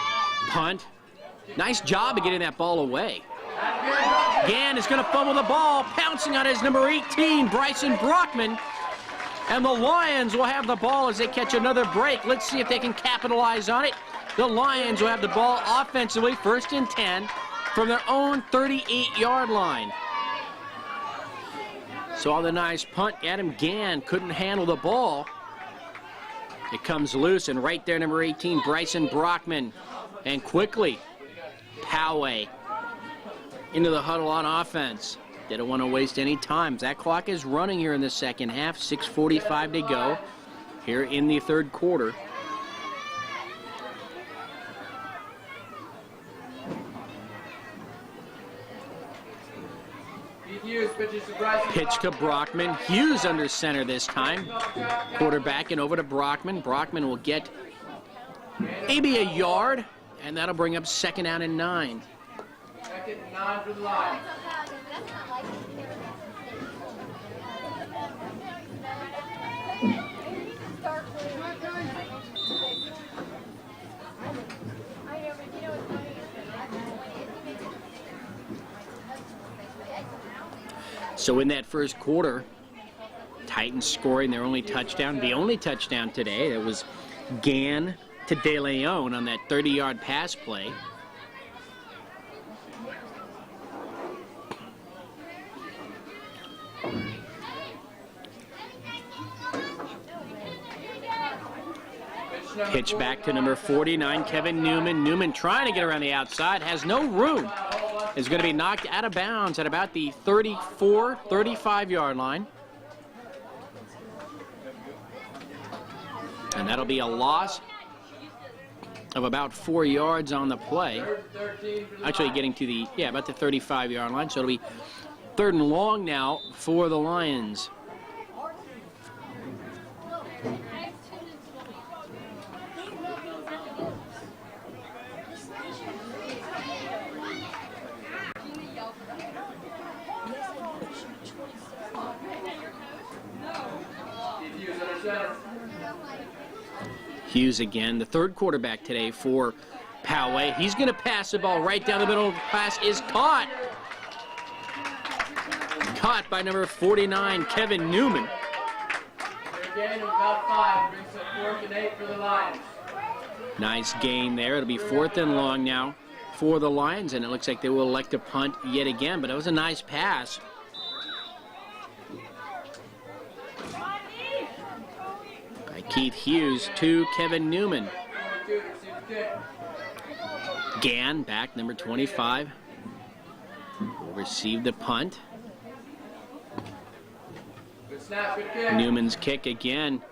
punt. Nice job of getting that ball away. Gann is going to fumble the ball, pouncing on his number 18, Bryson Brockman. And the Lions will have the ball as they catch another break. Let's see if they can capitalize on it. The Lions will have the ball offensively, first and 10, from their own 38-yard line. So on the nice punt, Adam Gann couldn't handle the ball. It comes loose, and right there, number 18, Bryson Brockman. And quickly, Poway into the huddle on offense. They don't want to waste any time. That clock is running here in the second half. 6:45 to go here in the third quarter. Pitch to Brockman. Hughes under center this time. Quarterbacking over to Brockman. Brockman will get maybe a yard, and that'll bring up second down and 9. Second and 9 for the Lions. So in that first quarter, Titans scoring their only touchdown, the only touchdown today. That was Gann to DeLeon on that 30-yard pass play. Pitch back to number 49, Kevin Newman. Newman trying to get around the outside, has no room. Is going to be knocked out of bounds at about the 34, 35-yard line. And that'll be a loss of about 4 yards on the play. Actually getting to the, about the 35-yard line. So it'll be 3rd and long now for the Lions. Hughes again, the 3rd quarterback today for Poway. He's going to pass the ball right down the middle. The pass is caught. Caught by number 49, Kevin Newman. Gain of about 5 brings up 4th and 8 for the Lions. Nice gain there. It'll be 4th and long now for the Lions, and it looks like they will elect to punt yet again, but it was a nice pass. By Keith Hughes to Kevin Newman. Gann back, number 25, will receive the punt. Newman's kick again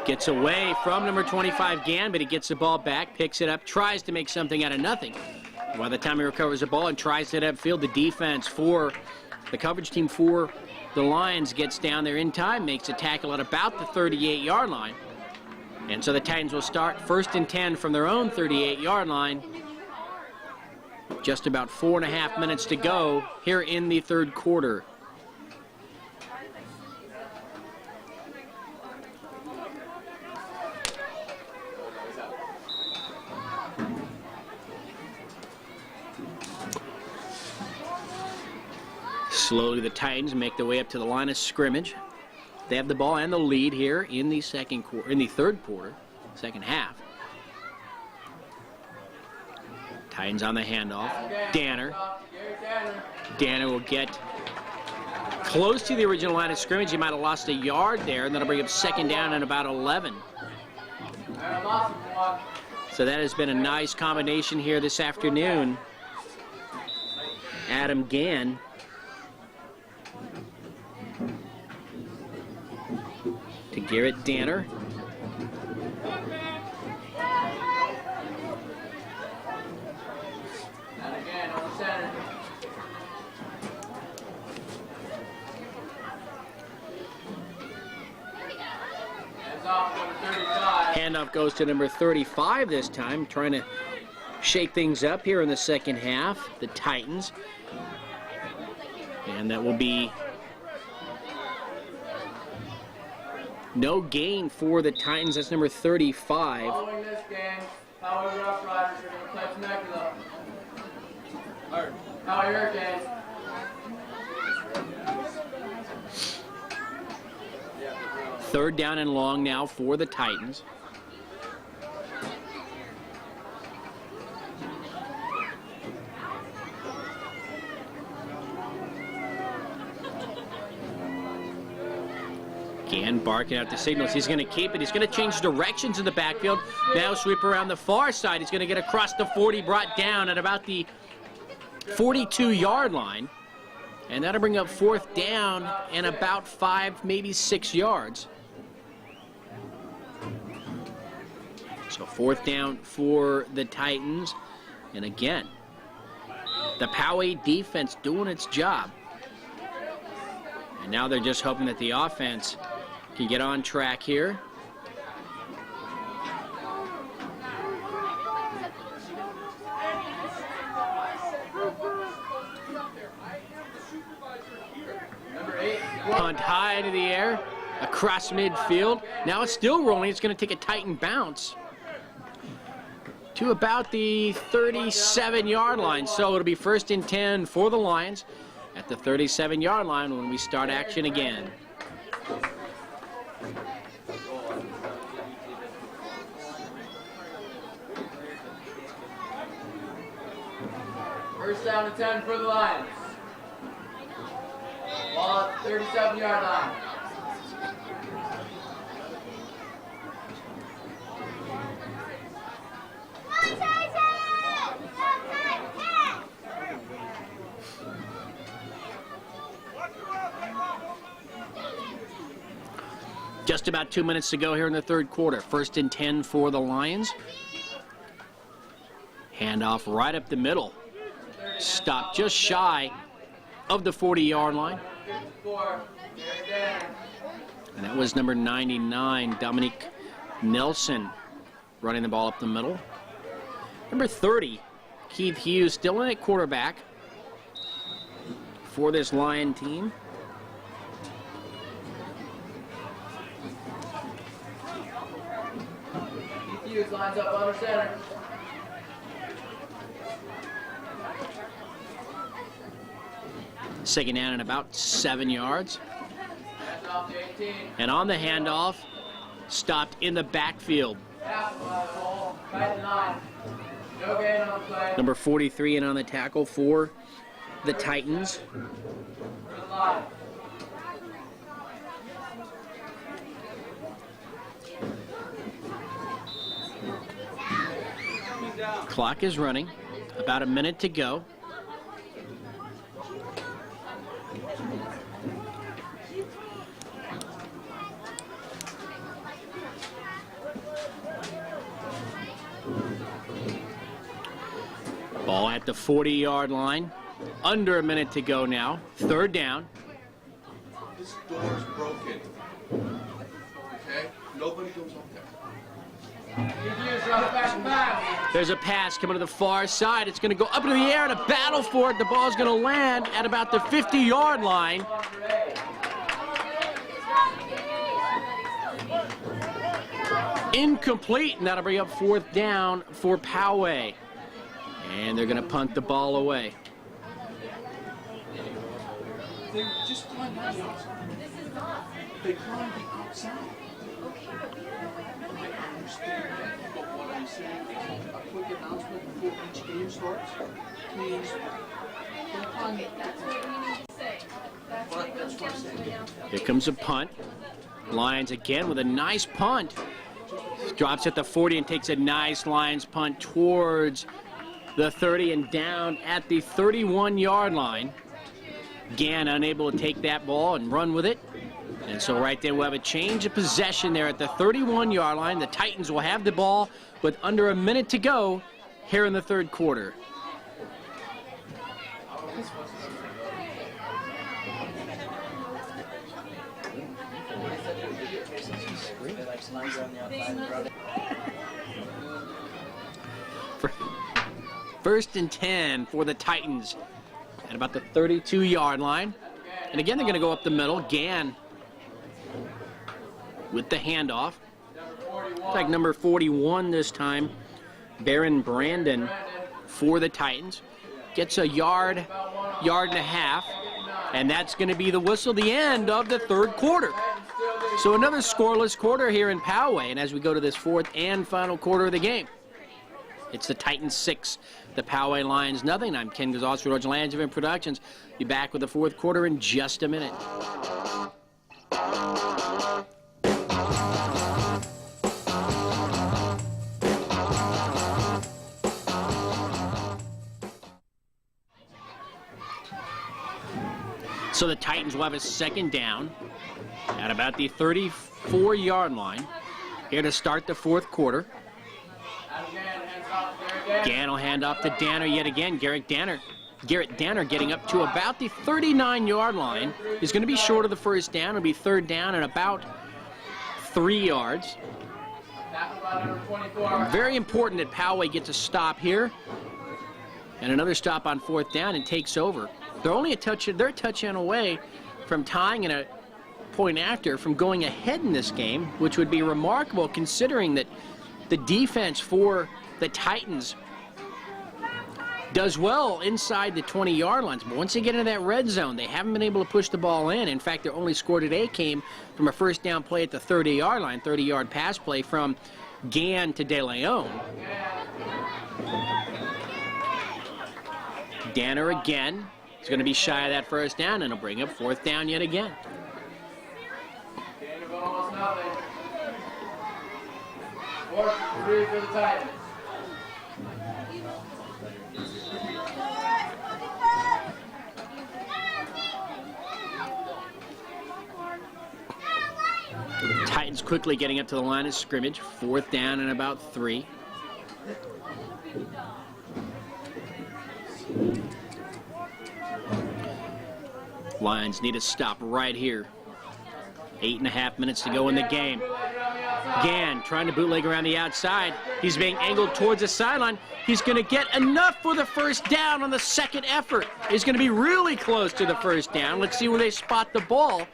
gets away from number 25, Gann, but he gets the ball back, picks it up, tries to make something out of nothing. By the time he recovers the ball and tries to head upfield, the defense for the coverage team for the Lions gets down there in time, makes a tackle at about the 38-yard line. And so the Titans will start 1st and 10 from their own 38-yard line. Just about 4.5 minutes to go here in the 3rd quarter. Slowly the Titans make their way up to the line of scrimmage. They have the ball and the lead here in the 3rd quarter, second half. Titans on the handoff. Danner. Danner will get close to the original line of scrimmage. He might have lost a yard there, and that'll bring up 2nd down and about 11. So that has been a nice combination here this afternoon. Adam Gann to Garrett Danner. And again on the center. Hands off number 35. Handoff goes to number 35 this time, trying to shake things up here in the second half, the Titans. And that will be no gain for the Titans. That's number 35. Following this game, Poway Rough Riders are going to play Temecula. Or Poway Hurricanes. Third down and long now for the Titans. Gann barking out the signals. He's going to keep it. He's going to change directions in the backfield. Now sweep around the far side. He's going to get across the 40, brought down at about the 42-yard line. And that'll bring up 4th down and about 5, maybe 6 yards. So 4th down for the Titans. And again, the Poway defense doing its job. And now they're just hoping that the offense can get on track here. Punt high into the air, across midfield. Now it's still rolling. It's going to take a Titan bounce to about the 37-yard line. So it'll be 1st and 10 for the Lions at the 37-yard line when we start action again. First down and 10 for the Lions. Ball at the 37-yard line. Just about 2 minutes to go here in the third quarter. 1st and 10 for the Lions. Handoff right up the middle. Stop just shy of the 40-yard line. And that was number 99, Dominique Nelson, running the ball up the middle. Number 30, Keith Hughes, still in at quarterback for this Lion team. Keith Hughes lines up under center. Second down and about 7 yards. Hands off to 18. And on the handoff, stopped in the backfield. Half by the ball. Right to 9. No gain on the play. Number 43 and on the tackle for the Titans. For the line. Clock is running. About a minute to go. Ball at the 40-yard line. Under a minute to go now. 3rd down. This door's broken. Okay? Nobody goes up there. Keith Hughes runs back to back. There's a pass coming to the far side. It's going to go up into the air and a battle for it. The ball's going to land at about the 50-yard line. Incomplete, and that'll bring up 4th down for Poway. And they're going to punt the ball away. They just climb on the outside. They climb the outside. I understand that, but what I'm saying is a quick announcement before each game starts. Please don't climb it. That's what we need to say. That's what I'm saying. Here comes a punt. Lions again with a nice punt. Drops at the 40 and takes a nice Lions punt towards the 30 and down at the 31-yard line. Gann unable to take that ball and run with it. And so right there we'll have a change of possession there at the 31-yard line. The Titans will have the ball with under a minute to go here in the third quarter. First and 10 for the Titans at about the 32-yard line. And again, they're going to go up the middle. Gann with the handoff. Looks like number 41 this time, Baron Brandon for the Titans. Gets a yard and a half, and that's going to be the whistle, the end of the third quarter. So another scoreless quarter here in Poway, and as we go to this 4th and final quarter of the game, it's the Titans 6, the Poway Lions nothing. I'm Ken Gonzalez for Georgia Langevin Productions. Be back with the fourth quarter in just a minute. So the Titans will have a second down at about the 34-yard line here to start the fourth quarter. Gann will hand off to Danner yet again. Garrett Danner getting up to about the 39-yard line. He's going to be short of the first down. It'll be 3rd down and about 3 yards. Very important that Poway gets a stop here. And another stop on 4th down and takes over. They're only they're a touchdown away from tying in a point after from going ahead in this game, which would be remarkable considering that the defense for the Titans does well inside the 20-yard lines. But once they get into that red zone, they haven't been able to push the ball in. In fact, their only score today came from a first down play at the 30-yard line, 30-yard pass play from Gann to De Leon. Danner again is going to be shy of that first down, and he'll bring up 4th down yet again. Gain of almost nothing. 4th 3 for the Titans. Titans quickly getting up to the line of scrimmage. 4th down and about 3. Lions need a stop right here. 8.5 minutes to go in the game. Gann trying to bootleg around the outside. He's being angled towards the sideline. He's going to get enough for the first down on the second effort. He's going to be really close to the first down. Let's see where they spot the ball.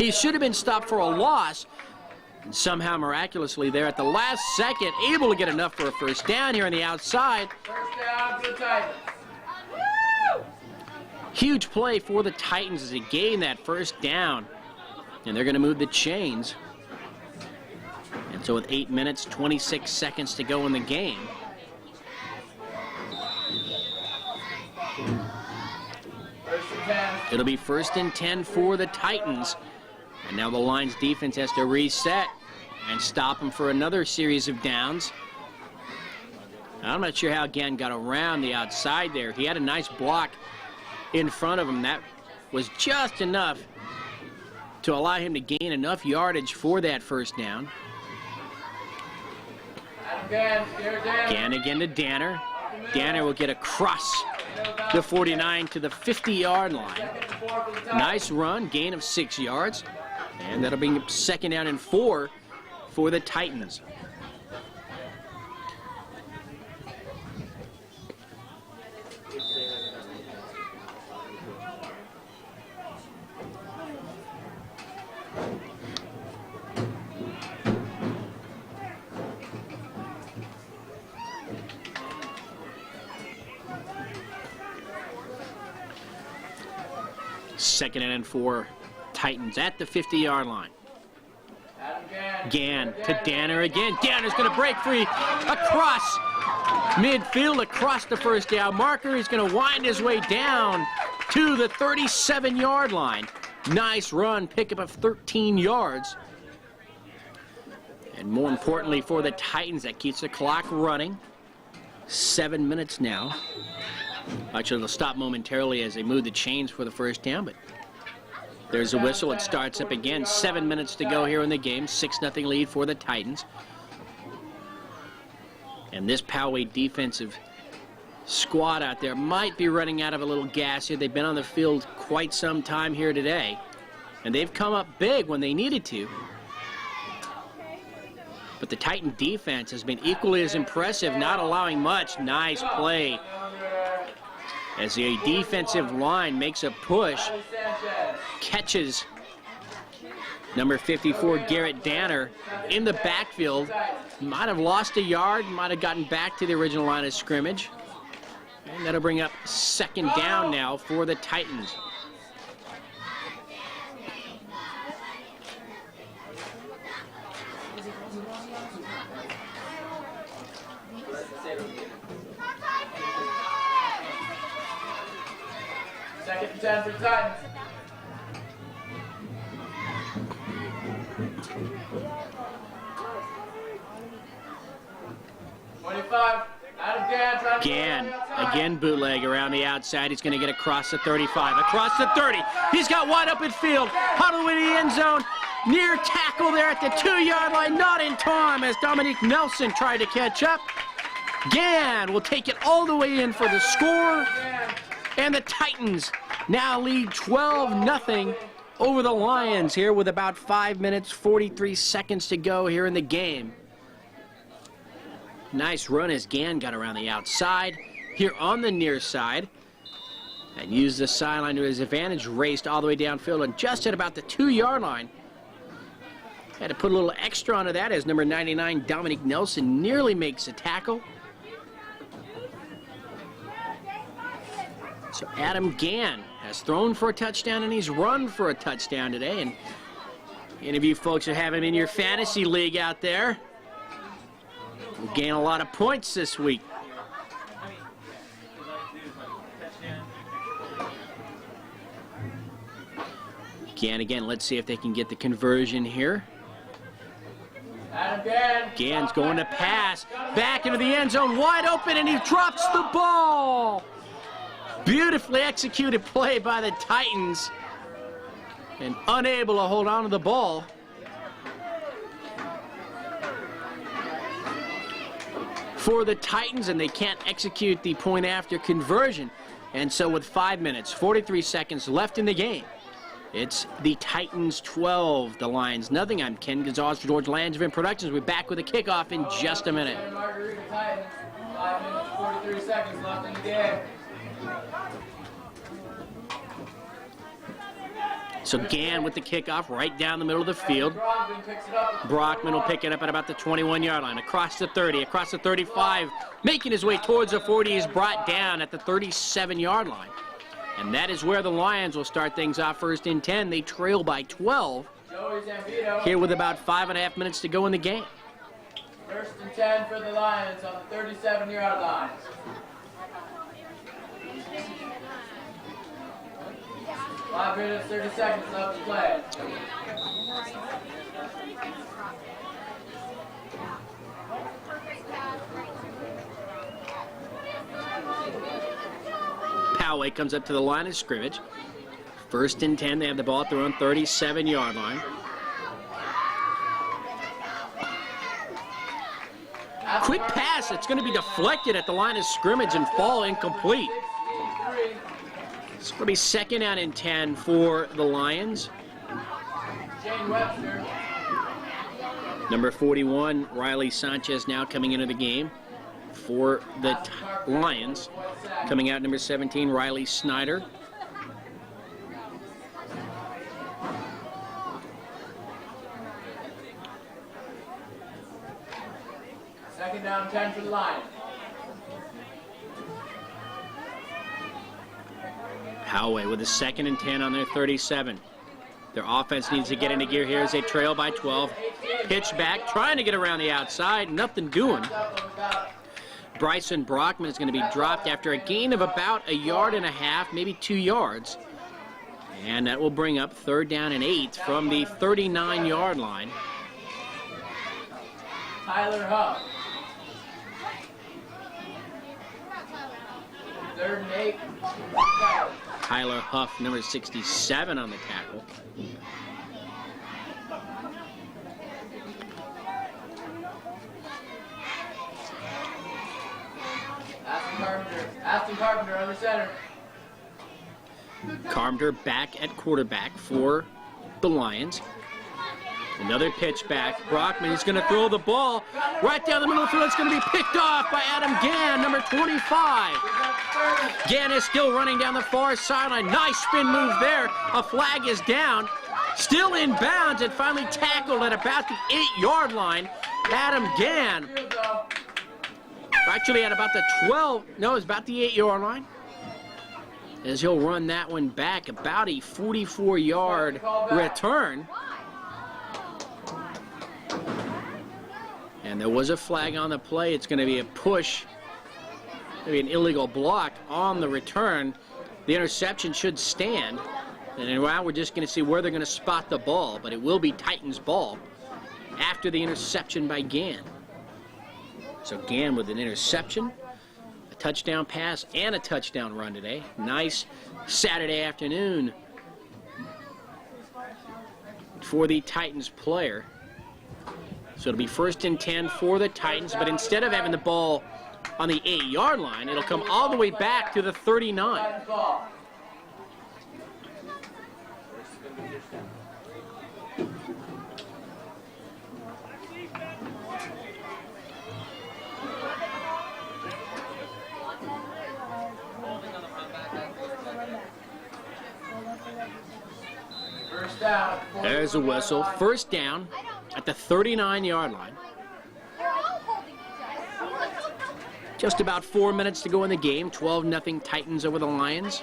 He should have been stopped for a loss. And somehow, miraculously, there at the last second, able to get enough for a first down here on the outside. First down for the Titans. Huge play for the Titans as they gain that first down. And they're going to move the chains. And so with 8 minutes, 26 seconds to go in the game. It'll be 1st and 10 for the Titans. And now the Lions defense has to reset and stop them for another series of downs. I'm not sure how Gann got around the outside there. He had a nice block in front of him. That was just enough to allow him to gain enough yardage for that first down. Gann again to Danner. Danner will get across the 49 to the 50-yard line. Nice run, gain of 6 yards. And that'll be 2nd down and 4 for the Titans. Second and 4, Titans at the 50-yard line. Gann to Danner again. Danner's going to break free across midfield, across the first down marker. He's going to wind his way down to the 37-yard line. Nice run, pickup of 13 yards. And more importantly for the Titans, that keeps the clock running. 7 minutes now. Actually, they'll stop momentarily as they move the chains for the first down, but there's a whistle. It starts up again. 7 minutes to go here in the game. 6-0 lead for the Titans. And this Poway defensive squad out there might be running out of a little gas here. They've been on the field quite some time here today, and they've come up big when they needed to. But the Titan defense has been equally as impressive, not allowing much. Nice play as the defensive line makes a push, catches number 54, Garrett Danner, in the backfield. Might have lost a yard, might have gotten back to the original line of scrimmage. And that'll bring up 2nd down now for the Titans. Second and 10 for the Titans. Gann, again bootleg around the outside. He's going to get across the 35, across the 30. He's got wide open field, out of the way to the end zone. Near tackle there at the 2-yard line, not in time as Dominique Nelson tried to catch up. Gann will take it all the way in for the score. And the Titans now lead 12-0 over the Lions here with about 5 minutes, 43 seconds to go here in the game. Nice run as Gann got around the outside here on the near side and used the sideline to his advantage, raced all the way downfield and just at about the 2-yard line. Had to put a little extra onto that as number 99, Dominique Nelson, nearly makes a tackle. So Adam Gann has thrown for a touchdown and he's run for a touchdown today. And any of you folks who have him in your fantasy league out there will gain a lot of points this week. Gann again, let's see if they can get the conversion here. Gann's going to pass, back into the end zone, wide open, and he drops the ball. Beautifully executed play by the Titans, and unable to hold on to the ball. for the Titans, and they can't execute the point after conversion. And so with 5 minutes, 43 seconds left in the game, it's the Titans 12, the Lions nothing. I'm Ken Gonzalez for George Langevin Productions. We'll be back with a kickoff in just a minute. Margarita Titans, 5 minutes, 43 seconds left in the game. So Gann with the kickoff right down the middle of the field. Brockman picks it up. Brockman will pick it up at about the 21-yard line. Across the 30, across the 35, making his way towards the 40. He's brought down at the 37-yard line. And that is where the Lions will start things off. First and 10. They trail by 12 here with about 5.5 minutes to go in the game. First and 10 for the Lions on the 37-yard line. Five minutes, 30 seconds left to play. Poway comes up to the line of scrimmage. First and 10. They have the ball at their own 37-yard line. Quick pass. It's going to be deflected at the line of scrimmage and fall incomplete. It's going to be second down and 10 for the Lions. Shane Webster. Number 41, Riley Sanchez, now coming into the game for the Lions. Coming out, number 17, Riley Snyder. Second down, 10 for the Lions. Poway with a second and 10 on their 37. Their offense needs to get into gear here as they trail by 12. Pitch back, trying to get around the outside, nothing doing. Bryson Brockman is going to be dropped after a gain of about 1.5 yards, maybe 2 yards. And that will bring up third down and 8 from the 39-yard line. Tyler Huff. Third and 8. Tyler Huff, number 67 on the tackle. Aston Carpenter under center. Carpenter back at quarterback for the Lions. Another pitch back. Brockman is going to throw the ball right down the middle of the field. It's going to be picked off by Adam Gann, number 25. Gann is still running down the far sideline. Nice spin move there. A flag is down. Still in bounds and finally tackled at about the 8-yard line. Adam Gann. Actually at about the 12. No, it's about the 8-yard line. As he'll run that one back, about a 44-yard return. And there was a flag on the play. It's going to be a push, maybe an illegal block on the return. The interception should stand. And now we're just going to see where they're going to spot the ball, but it will be Titans' ball after the interception by Gann. So Gann with an interception, a touchdown pass, and a touchdown run today. Nice Saturday afternoon for the Titans player. So it'll be first and 10 for the Titans, but instead of having the ball on the 8-yard line, it'll come all the way back to the 39. First down. There's a whistle. First down at the 39-yard line. Just about 4 minutes to go in the game. 12-0 Titans over the Lions.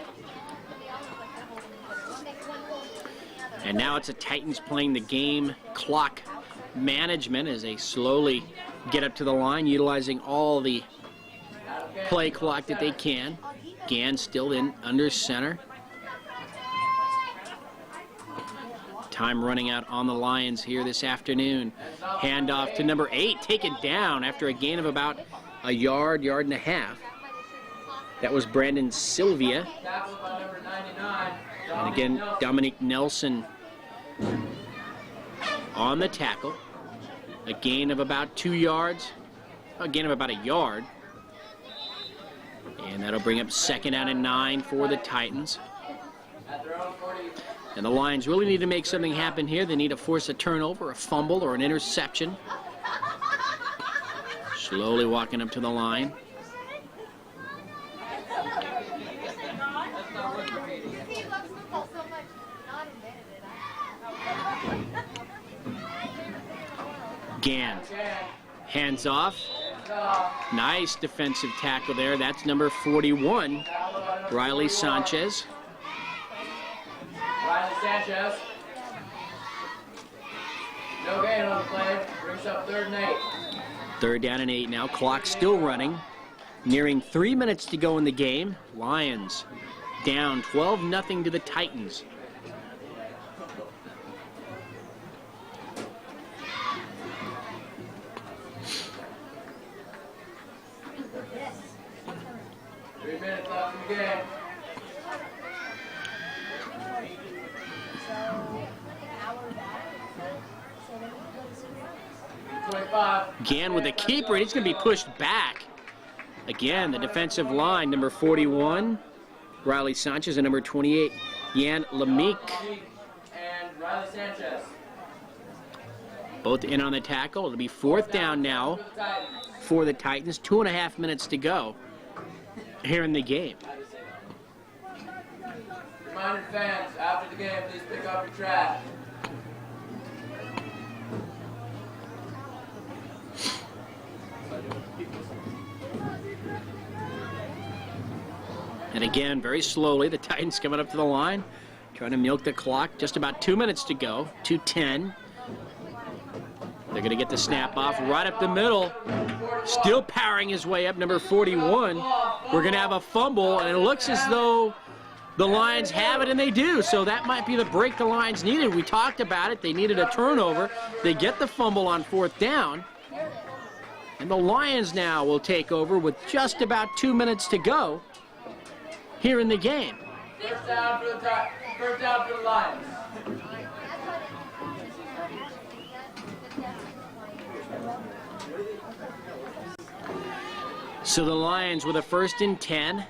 And now it's the Titans playing the game clock management as they slowly get up to the line, utilizing all the play clock that they can. Gann still in under center. Time running out on the Lions here this afternoon. Handoff to number 8, taken down after a gain of about 1 yard, 1.5 yards. That was Brandon Sylvia. And again, Dominique Nelson on the tackle. A gain of about 2 yards. a gain of about a yard. And that'll bring up 2nd down and 9 for the Titans. At their own 40. And the Lions really need to make something happen here. They need to force a turnover, a fumble, or an interception. Slowly walking up to the line. Gann. Hands off. Nice defensive tackle there. That's number 41, Riley Sanchez. Riley Sanchez. No gain on the play. Brings up 3rd and 8. 3rd down and 8 now. Clock still running. Nearing 3 minutes to go in the game. Lions down 12-0 to the Titans. Minutes left in the game. Gann with a keeper, and he's going to be pushed back. Again, the defensive line, number 41, Riley Sanchez, and number 28, Yan Lamique. And Riley Sanchez. Both in on the tackle. It'll be 4th down now for the Titans. 2.5 minutes to go here in the game. Reminder fans, after the game, please pick up your trash. And again, very slowly, the Titans coming up to the line, trying to milk the clock. Just about 2 minutes to go, 2:10. They're going to get the snap off right up the middle. Still powering his way up, number 41. We're going to have a fumble, and it looks as though the Lions have it, and they do. So that might be the break the Lions needed. We talked about it. They needed a turnover. They get the fumble on 4th down. And the Lions now will take over with just about 2 minutes to go here in the game. First down for the Lions. So the Lions with a 1st and 10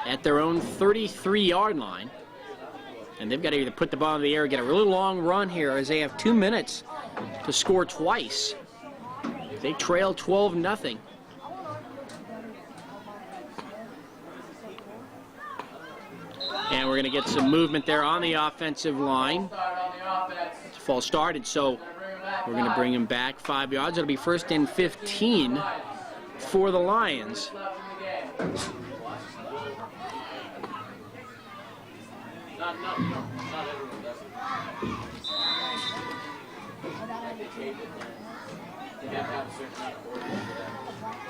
at their own 33-yard line. And they've got to either put the ball in the air or get a really long run here, as they have 2 minutes to score twice. They trail 12-0. And we're going to get some movement there on the offensive line. It's a false start, and so we're going to bring him back 5 yards. It'll be 1st and 15 for the Lions.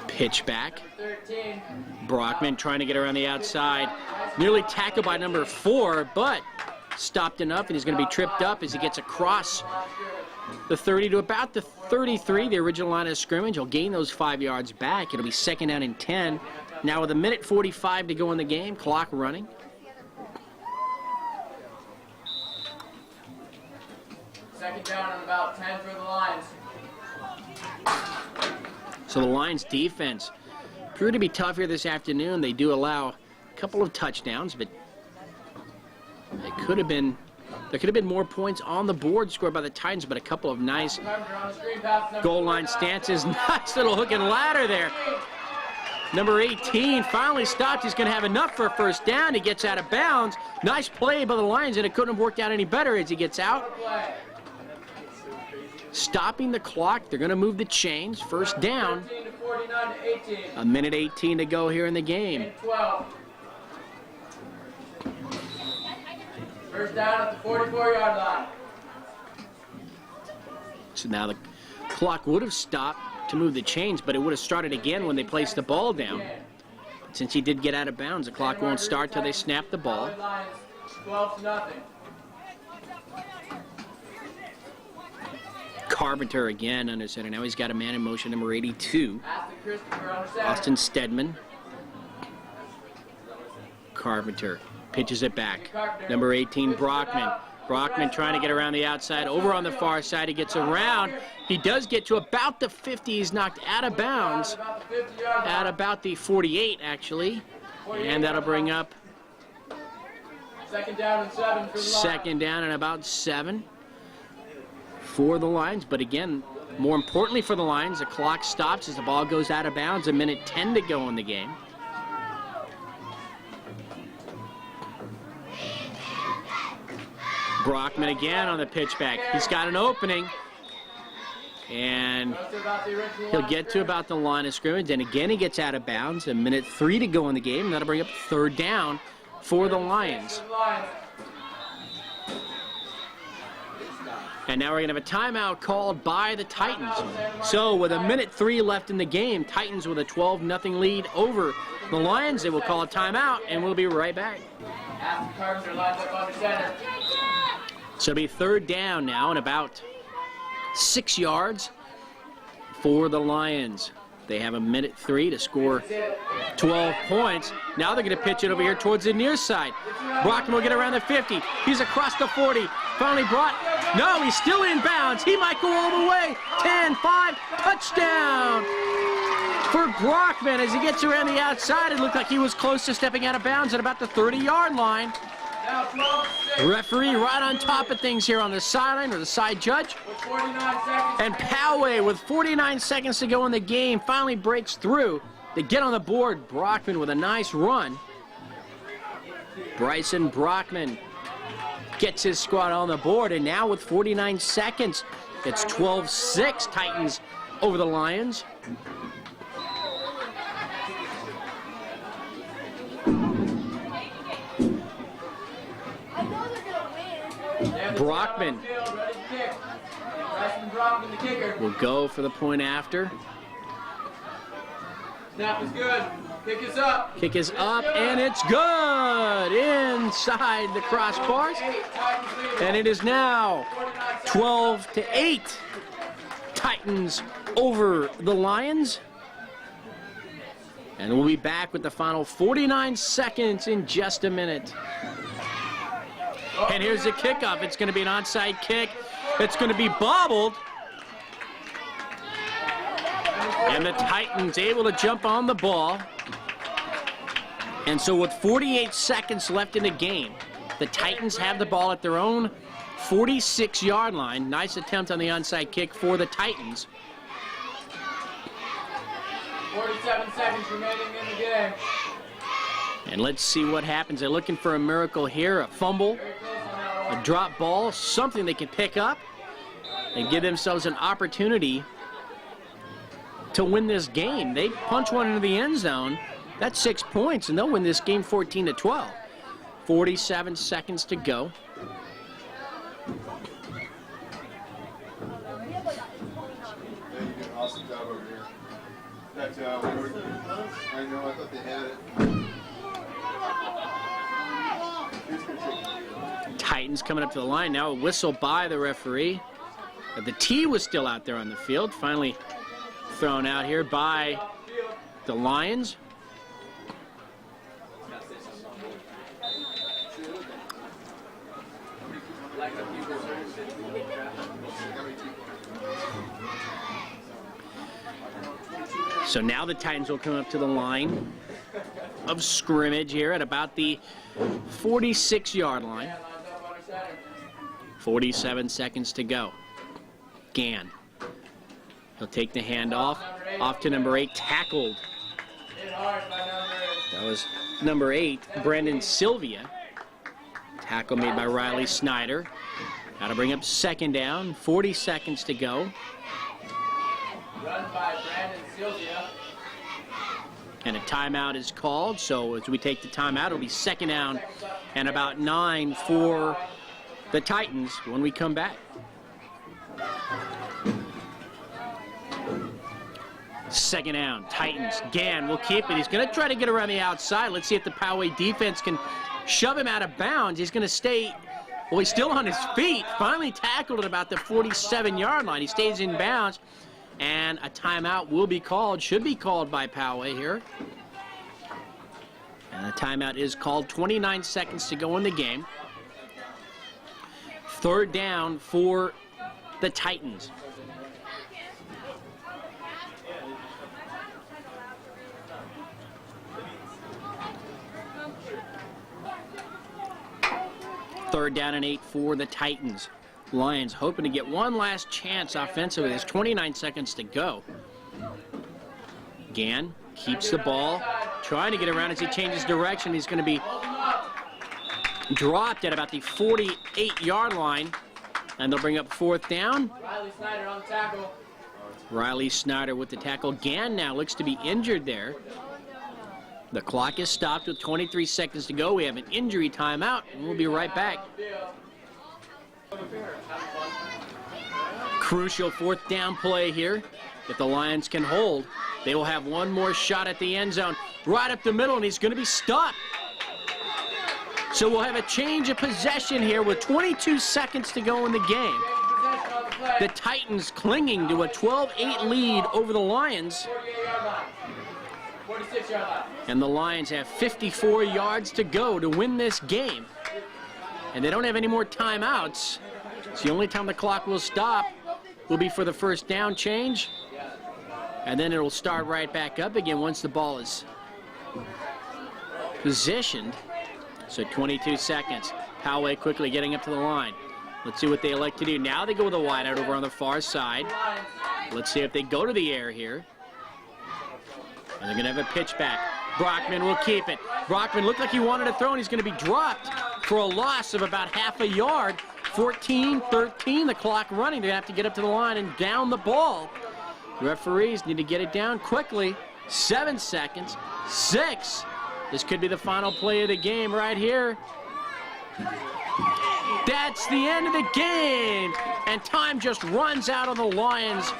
Pitch back. Brockman trying to get around the outside. Nearly tackled by number 4, but stopped enough, and he's going to be tripped up as he gets across the 30 to about the 33, the original line of scrimmage. He'll gain those 5 yards back. It'll be 2nd down and 10. Now with 1:45 to go in the game, clock running. Second down and about 10 for the Lions. So the Lions defense proved to be tough here this afternoon. They do allow a couple of touchdowns, but it could have been, there could have been more points on the board scored by the Titans, but a couple of nice goal line stances. Nice little hook and ladder there. Number 18 finally stopped. He's going to have enough for a 1st down. He gets out of bounds. Nice play by the Lions, and it couldn't have worked out any better as he gets out. Stopping the clock. They're going to move the chains. 1st down. 1:18 to go here in the game. 12. First down at the 44-yard line. So now the clock would have stopped to move the chains, but it would have started again when they placed the ball down. Since he did get out of bounds, the clock won't start till they snap the ball. 12-0. Carpenter again under center. Now he's got a man in motion, number 82. Austin Stedman. Carpenter pitches it back. Number 18, Brockman. Brockman trying to get around the outside. Over on the far side, he gets around. He does get to about the 50. He's knocked out of bounds at about the 48, actually. And that'll bring up Second down and 7 for the Lions. second down and about 7 for the Lions. But again, more importantly for the Lions, the clock stops as the ball goes out of bounds. A minute 10 to go in the game. Brockman again on the pitch back. He's got an opening. And he'll get to about the line of scrimmage. And again, he gets out of bounds. A minute 3 to go in the game. That'll bring up third down for the Lions. And now we're going to have a timeout called by the Titans. So with a minute 3 left in the game, Titans with a 12-0 lead over the Lions. They will call a timeout, and we'll be right back. After Carter lines up under center. So it'll be third down now and about 6 yards for the Lions. They have a minute 3 to score 12 points. Now they're going to pitch it over here towards the near side. Brockman will get around the 50. He's across the 40. Finally brought. No, he's still in bounds. He might go all the way. 10, 5, touchdown for Brockman as he gets around the outside. It looked like he was close to stepping out of bounds at about the 30-yard line. Referee right on top of things here on the sideline, or the side judge. And Poway, with 49 seconds to go in the game, finally breaks through. They get on the board. Brockman with a nice run. Bryson Brockman gets his squad on the board, and now with 49 seconds, it's 12-6 Titans over the Lions. Brockman will go for the point after. Snap is good. Kick is up. Kick is up, and it's good inside the crossbars. And it is now 12-8 Titans over the Lions. And we'll be back with the final 49 seconds in just a minute. And here's the kickoff. It's going to be an onside kick. It's going to be bobbled. And the Titans able to jump on the ball. And so with 48 seconds left in the game, the Titans have the ball at their own 46-yard line. Nice attempt on the onside kick for the Titans. 47 seconds remaining in the game. And let's see what happens. They're looking for a miracle here, a fumble, a drop ball, something they can pick up and give themselves an opportunity to win this game. They punch one into the end zone. That's 6 points, and they'll win this game 14-12. 47 seconds to go. Awesome job over here. I know, I thought they had it. Titans coming up to the line now. A whistle by the referee. The T was still out there on the field. Finally thrown out here by the Lions. So now the Titans will come up to the line of scrimmage here at about the 46-yard line. 47 seconds to go. Gann. He'll take the handoff. Off to number 8, tackled. That was number 8, Brandon Sylvia. Tackle made by Riley Snyder. Got to bring up second down. 40 seconds to go. Run by Brandon Sylvia. And a timeout is called, so as we take the timeout, it'll be second down and about 9 for the Titans when we come back. Second down, Titans. Gann will keep it. He's going to try to get around the outside. Let's see if the Poway defense can shove him out of bounds. He's going to stay, well, he's still on his feet. Finally tackled at about the 47-yard line. He stays in bounds. And a timeout will be called, should be called by Poway here. And a timeout is called. 29 seconds to go in the game. Third down for the Titans. Third down and 8 for the Titans. Lions hoping to get one last chance offensively. There's 29 seconds to go. Gann keeps the ball, trying to get around as he changes direction. He's going to be dropped at about the 48-yard line, and they'll bring up fourth down. Riley Snyder on the tackle. Riley Snyder with the tackle. Gann now looks to be injured there. The clock is stopped with 23 seconds to go. We have an injury timeout, and we'll be right back. Crucial fourth down play here. If the Lions can hold, they will have one more shot at the end zone. Right up the middle, and he's going to be stopped. So we'll have a change of possession here with 22 seconds to go in the game. The Titans clinging to a 12-8 lead over the Lions. 46-yard line. And the Lions have 54 yards to go to win this game. And they don't have any more timeouts. So the only time the clock will stop will be for the first down change. And then it'll start right back up again once the ball is positioned. So 22 seconds. Poway quickly getting up to the line. Let's see what they elect to do. Now they go with a wideout over on the far side. Let's see if they go to the air here. And they're going to have a pitch back. Brockman will keep it. Brockman looked like he wanted to throw, and he's going to be dropped for a loss of about half a yard. 14-13, the clock running. They have to get up to the line and down the ball. Referees need to get it down quickly. 7 seconds. 6. This could be the final play of the game right here. That's the end of the game. And time just runs out on the Lions.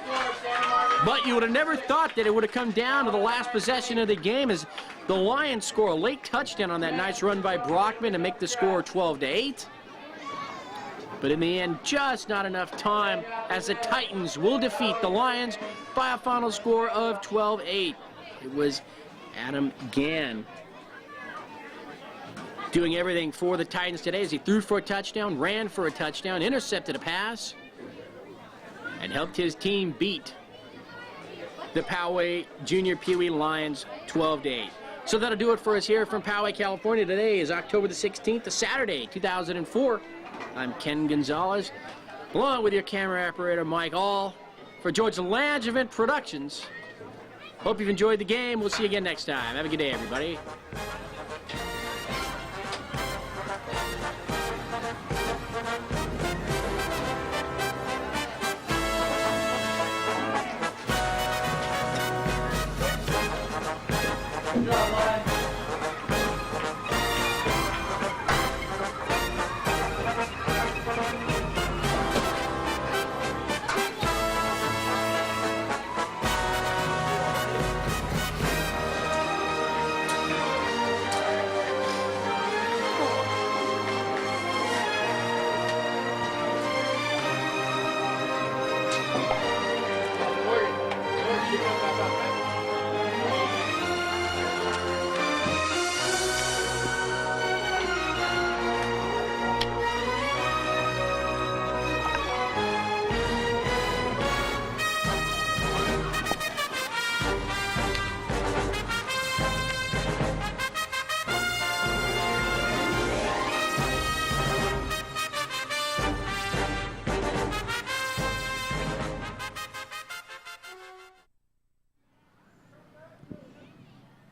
But you would have never thought that it would have come down to the last possession of the game as the Lions score a late touchdown on that nice run by Brockman to make the score 12-8. But in the end, just not enough time as the Titans will defeat the Lions by a final score of 12-8. It was Adam Gann doing everything for the Titans today as he threw for a touchdown, ran for a touchdown, intercepted a pass, and helped his team beat the Poway Junior Pee Wee Lions 12-8. So that'll do it for us here from Poway, California. Today is October the 16th, a Saturday, 2004. I'm Ken Gonzalez, along with your camera operator, Mike All, for George Langevin Productions. Hope you've enjoyed the game. We'll see you again next time. Have a good day, everybody. Good job, Lions.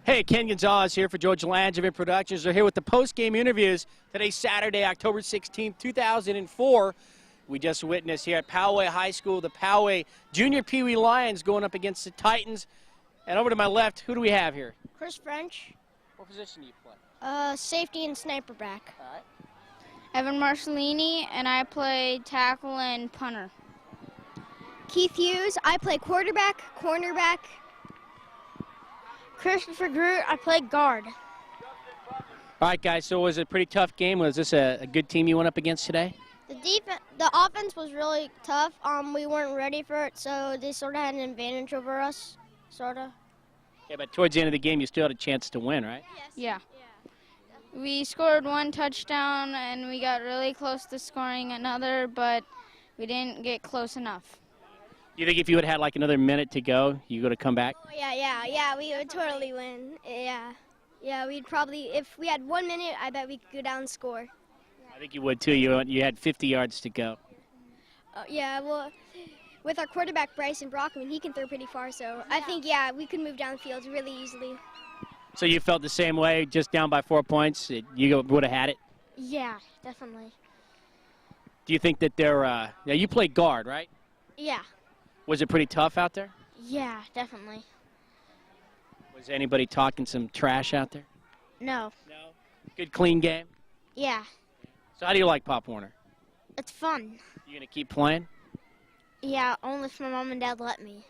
Hey, Ken Gonzalez here for George Langevin Productions. We're here with the post-game interviews. Today's Saturday, October 16th, 2004. We just witnessed here at Poway High School, the Poway Junior Pee Wee Lions going up against the Titans. And over to my left, who do we have here? Chris French, What position do you play? safety and sniper back. All right. Evan Marcellini, and I play tackle and punter. Keith Hughes, I play quarterback, cornerback. Christopher Groot, I play guard. All right, guys, so was it a pretty tough game? Was this a good team you went up against today? The offense was really tough. We weren't ready for it, so they sort of had an advantage over us, sort of. Yeah, but towards the end of the game, you still had a chance to win, right? Yeah. We scored one touchdown, and we got really close to scoring another, but we didn't get close enough. Do you think if you had had like another minute to go, you would have come back? Oh, yeah, we would totally win. Yeah, we'd probably, if we had 1 minute, I bet we could go down and score. I think you would too. You had 50 yards to go. Yeah, well, with our quarterback, Bryson Brockman, he can throw pretty far, so I think, yeah, we could move down the field really easily. So you felt the same way, just down by 4 points? You would have had it? Yeah, definitely. Do you think that they're you played guard, right? Yeah, Was it pretty tough out there? yeah, definitely. Was anybody talking some trash out there? No, No. Good, clean game? yeah, So how do you like Pop Warner? it's fun. You going to keep playing? Yeah, only if my mom and dad let me.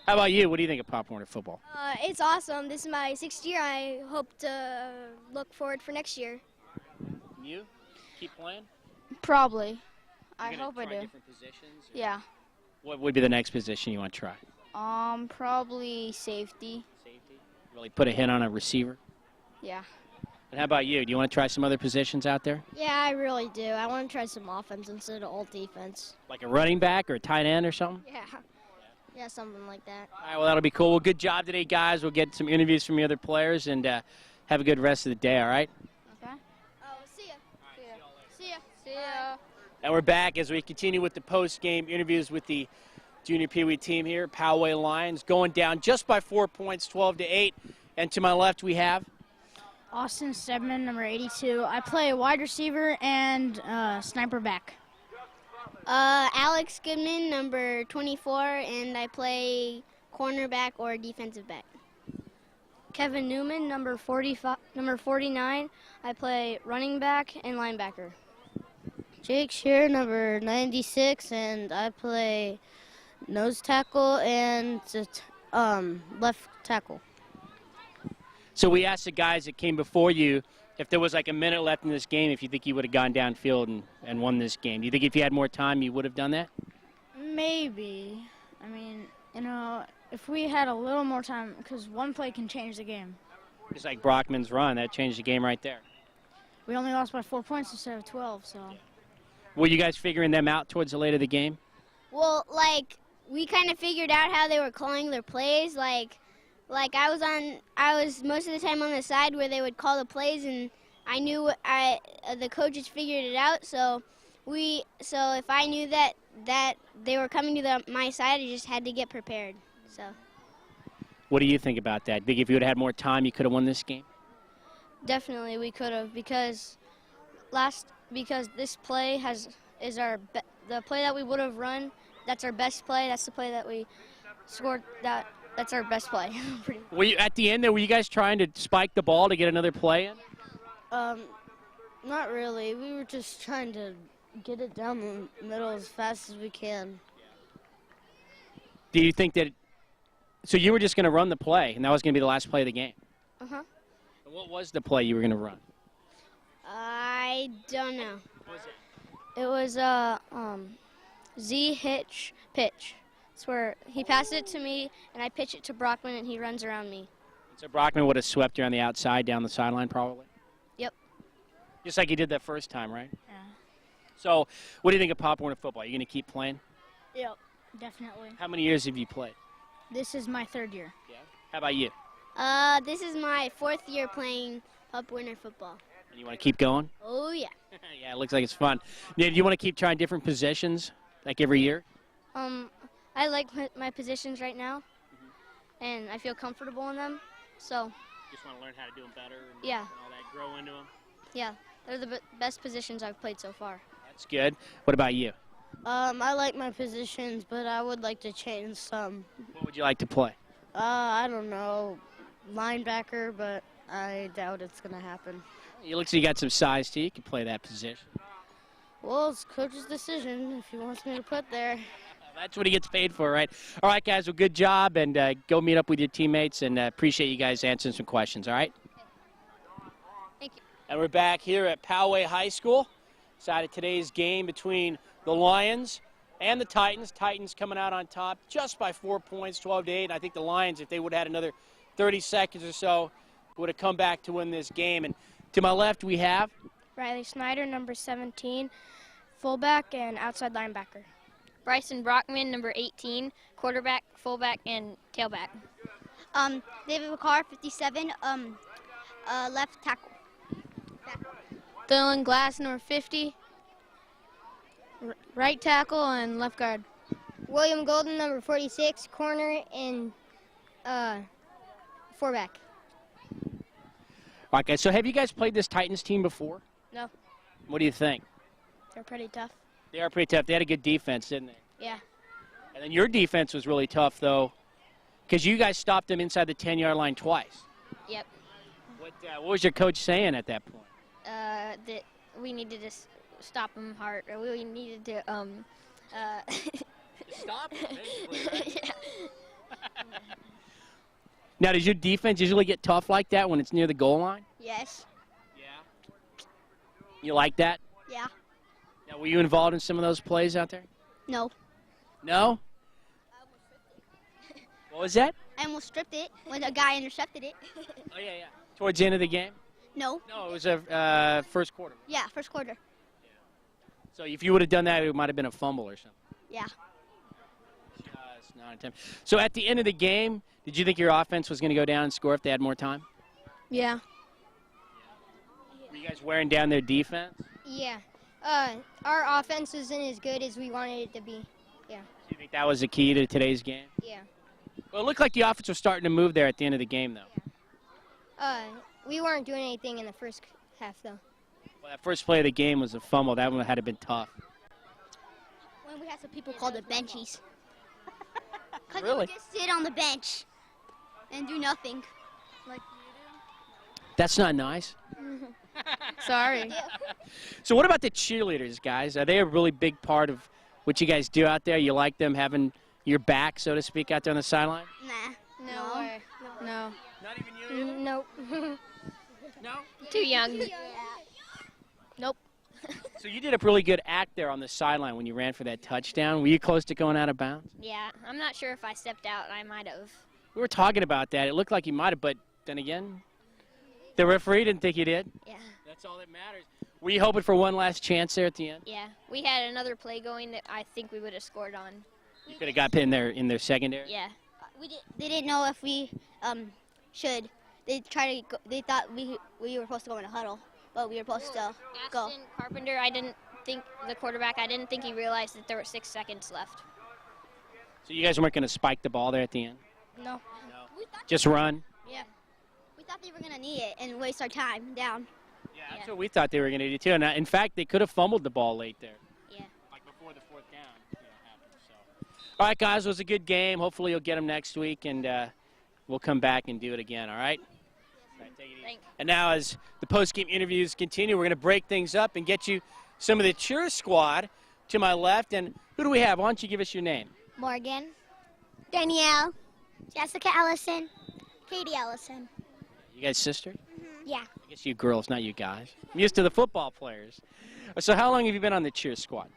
How about you? What do you think of Pop Warner football? It's awesome. This is my 6th year. I hope to look forward for next year. You? Keep playing? Probably. I You're gonna hope I try do. different positions, or Yeah. What would be the next position you want to try? Probably safety. Safety? Really put a hit on a receiver? Yeah. And how about you? Do you want to try some other positions out there? Yeah, I really do. I want to try some offense instead of all defense. Like a running back or a tight end or something? Yeah. Yeah, something like that. All right, well, that'll be cool. Well, good job today, guys. We'll get some interviews from the other players, and have a good rest of the day, all right? Okay. Oh, see ya. See ya. See ya. And we're back as we continue with the post-game interviews with the junior Pee Wee team here, Poway Lions, going down just by 4 points, 12-8. And to my left, we have Austin Stedman, number 82. I play wide receiver and sniper back. Alex Goodman, number 24, and I play cornerback or defensive back. Kevin Newman, number 49. I play running back and linebacker. Jake Shear, number 96, and I play nose tackle and left tackle. So we asked the guys that came before you if there was like a minute left in this game, if you think you would have gone downfield and won this game. Do you think if you had more time, you would have done that? Maybe. I mean, if we had a little more time, because one play can change the game. Just like Brockman's run, that changed the game right there. We only lost by 4 points instead of 12, so. Were you guys figuring them out towards the late of the game? Well, we kind of figured out how they were calling their plays. I was most of the time on the side where they would call the plays, and I knew the coaches figured it out. So if I knew that they were coming to my side, I just had to get prepared. So. What do you think about that? Think if you would have had more time, you could have won this game? Definitely we could have, because this play is the play that we would have run. That's our best play. That's the play that we scored. That's our best play. Pretty much. Were you at the end there? Were you guys trying to spike the ball to get another play in? Not really. We were just trying to get it down the middle as fast as we can. Do you think that? So you were just going to run the play, and that was going to be the last play of the game. Uh-huh. And what was the play you were going to run? I don't know. What was it? It was a Z hitch pitch. It's where he passes it to me, and I pitch it to Brockman, and he runs around me. So Brockman would have swept you on the outside down the sideline probably? Yep. Just like he did that first time, right? Yeah. So what do you think of Pop Warner football? Are you going to keep playing? Yep, definitely. How many years have you played? This is my 3rd year. Yeah. How about you? This is my 4th year playing Pop Warner football. And you want to keep going? Oh, yeah. Yeah, it looks like it's fun. Yeah, do you want to keep trying different positions like every year? I like my positions right now, and I feel comfortable in them. So, Just want to learn how to do them better and Yeah. all that, grow into them? yeah, they're the best positions I've played so far. That's good. What about you? I like my positions, but I would like to change some. What would you like to play? I don't know, linebacker, but I doubt it's going to happen. It looks like you got some size too. You can play that position. Well, it's coach's decision if he wants me to put there. That's what he gets paid for, right? All right, guys, well, good job, and go meet up with your teammates, and appreciate you guys answering some questions, all right? Thank you. And we're back here at Poway High School. Side of today's game between the Lions and the Titans. Titans coming out on top just by 4 points, 12-8. And I think the Lions, if they would have had another 30 seconds or so, would have come back to win this game. And To my left, we have Riley Snyder, number 17, fullback and outside linebacker. Bryson Brockman, number 18, quarterback, fullback, and tailback. David McCarr, 57, left tackle. Dylan Glass, number 50, right tackle and left guard. William Golden, number 46, corner and fullback. Okay, so have you guys played this Titans team before? No. What do you think? They're pretty tough. They are pretty tough. They had a good defense, didn't they? Yeah. And then your defense was really tough, though, because you guys stopped them inside the 10-yard line twice. Yep. What was your coach saying at that point? That we needed to stop them hard. Or we needed to Stop them, basically, right? yeah. Now, does your defense usually get tough like that when it's near the goal line? Yes. Yeah. You like that? Yeah. Now, were you involved in some of those plays out there? No. No? What was that? I almost stripped it when a guy intercepted it. Oh, yeah. Towards the end of the game? No. No, it was a first quarter. Yeah, first quarter. So if you would have done that, it might have been a fumble or something. Yeah. It's not an attempt. So at the end of the game, did you think your offense was going to go down and score if they had more time? Yeah. Were you guys wearing down their defense? Yeah. Our offense wasn't as good as we wanted it to be. Yeah. Do you think that was the key to today's game? Yeah. Well, it looked like the offense was starting to move there at the end of the game, though. We weren't doing anything in the first half, though. Well, that first play of the game was a fumble. That one had to have been tough. When we had some people called the benchies. Because Really? they would just sit on the bench and do nothing. Like That's not nice. Sorry. So what about the cheerleaders, guys? Are they a really big part of what you guys do out there? You like them having your back, so to speak, out there on the sideline? Nah. No way. No. Not even you? Nope. No? Too young. Nope. So you did a really good act there on the sideline when you ran for that touchdown. Were you close to going out of bounds? Yeah, I'm not sure if I stepped out. I might have. We were talking about that. It looked like you might have, but then again, the referee didn't think you did. Yeah. That's all that matters. Were you hoping for one last chance there at the end? Yeah. We had another play going that I think we would have scored on. You could have got in their secondary? Yeah. They didn't know if we should. They thought we were supposed to go in a huddle, but we were supposed to go. Ashton Carpenter, the quarterback, I didn't think he realized that there were 6 seconds left. So you guys weren't going to spike the ball there at the end? No. Just run? Yeah. We thought they were going to knee it and waste our time down. Yeah, that's what we thought they were going to do, too. And in fact, they could have fumbled the ball late there. Yeah. Like before the fourth down happened. So. All right, guys, it was a good game. Hopefully you'll get them next week, and we'll come back and do it again, all right? All right, take it easy. Thanks. And now as the post-game interviews continue, we're going to break things up and get you some of the cheer squad to my left. And who do we have? Why don't you give us your name? Morgan. Danielle. Jessica Ellison. Katie Ellison. You guys sisters? Yeah. I guess you girls, not you guys. I'm used to the football players. So how long have you been on the cheer squad?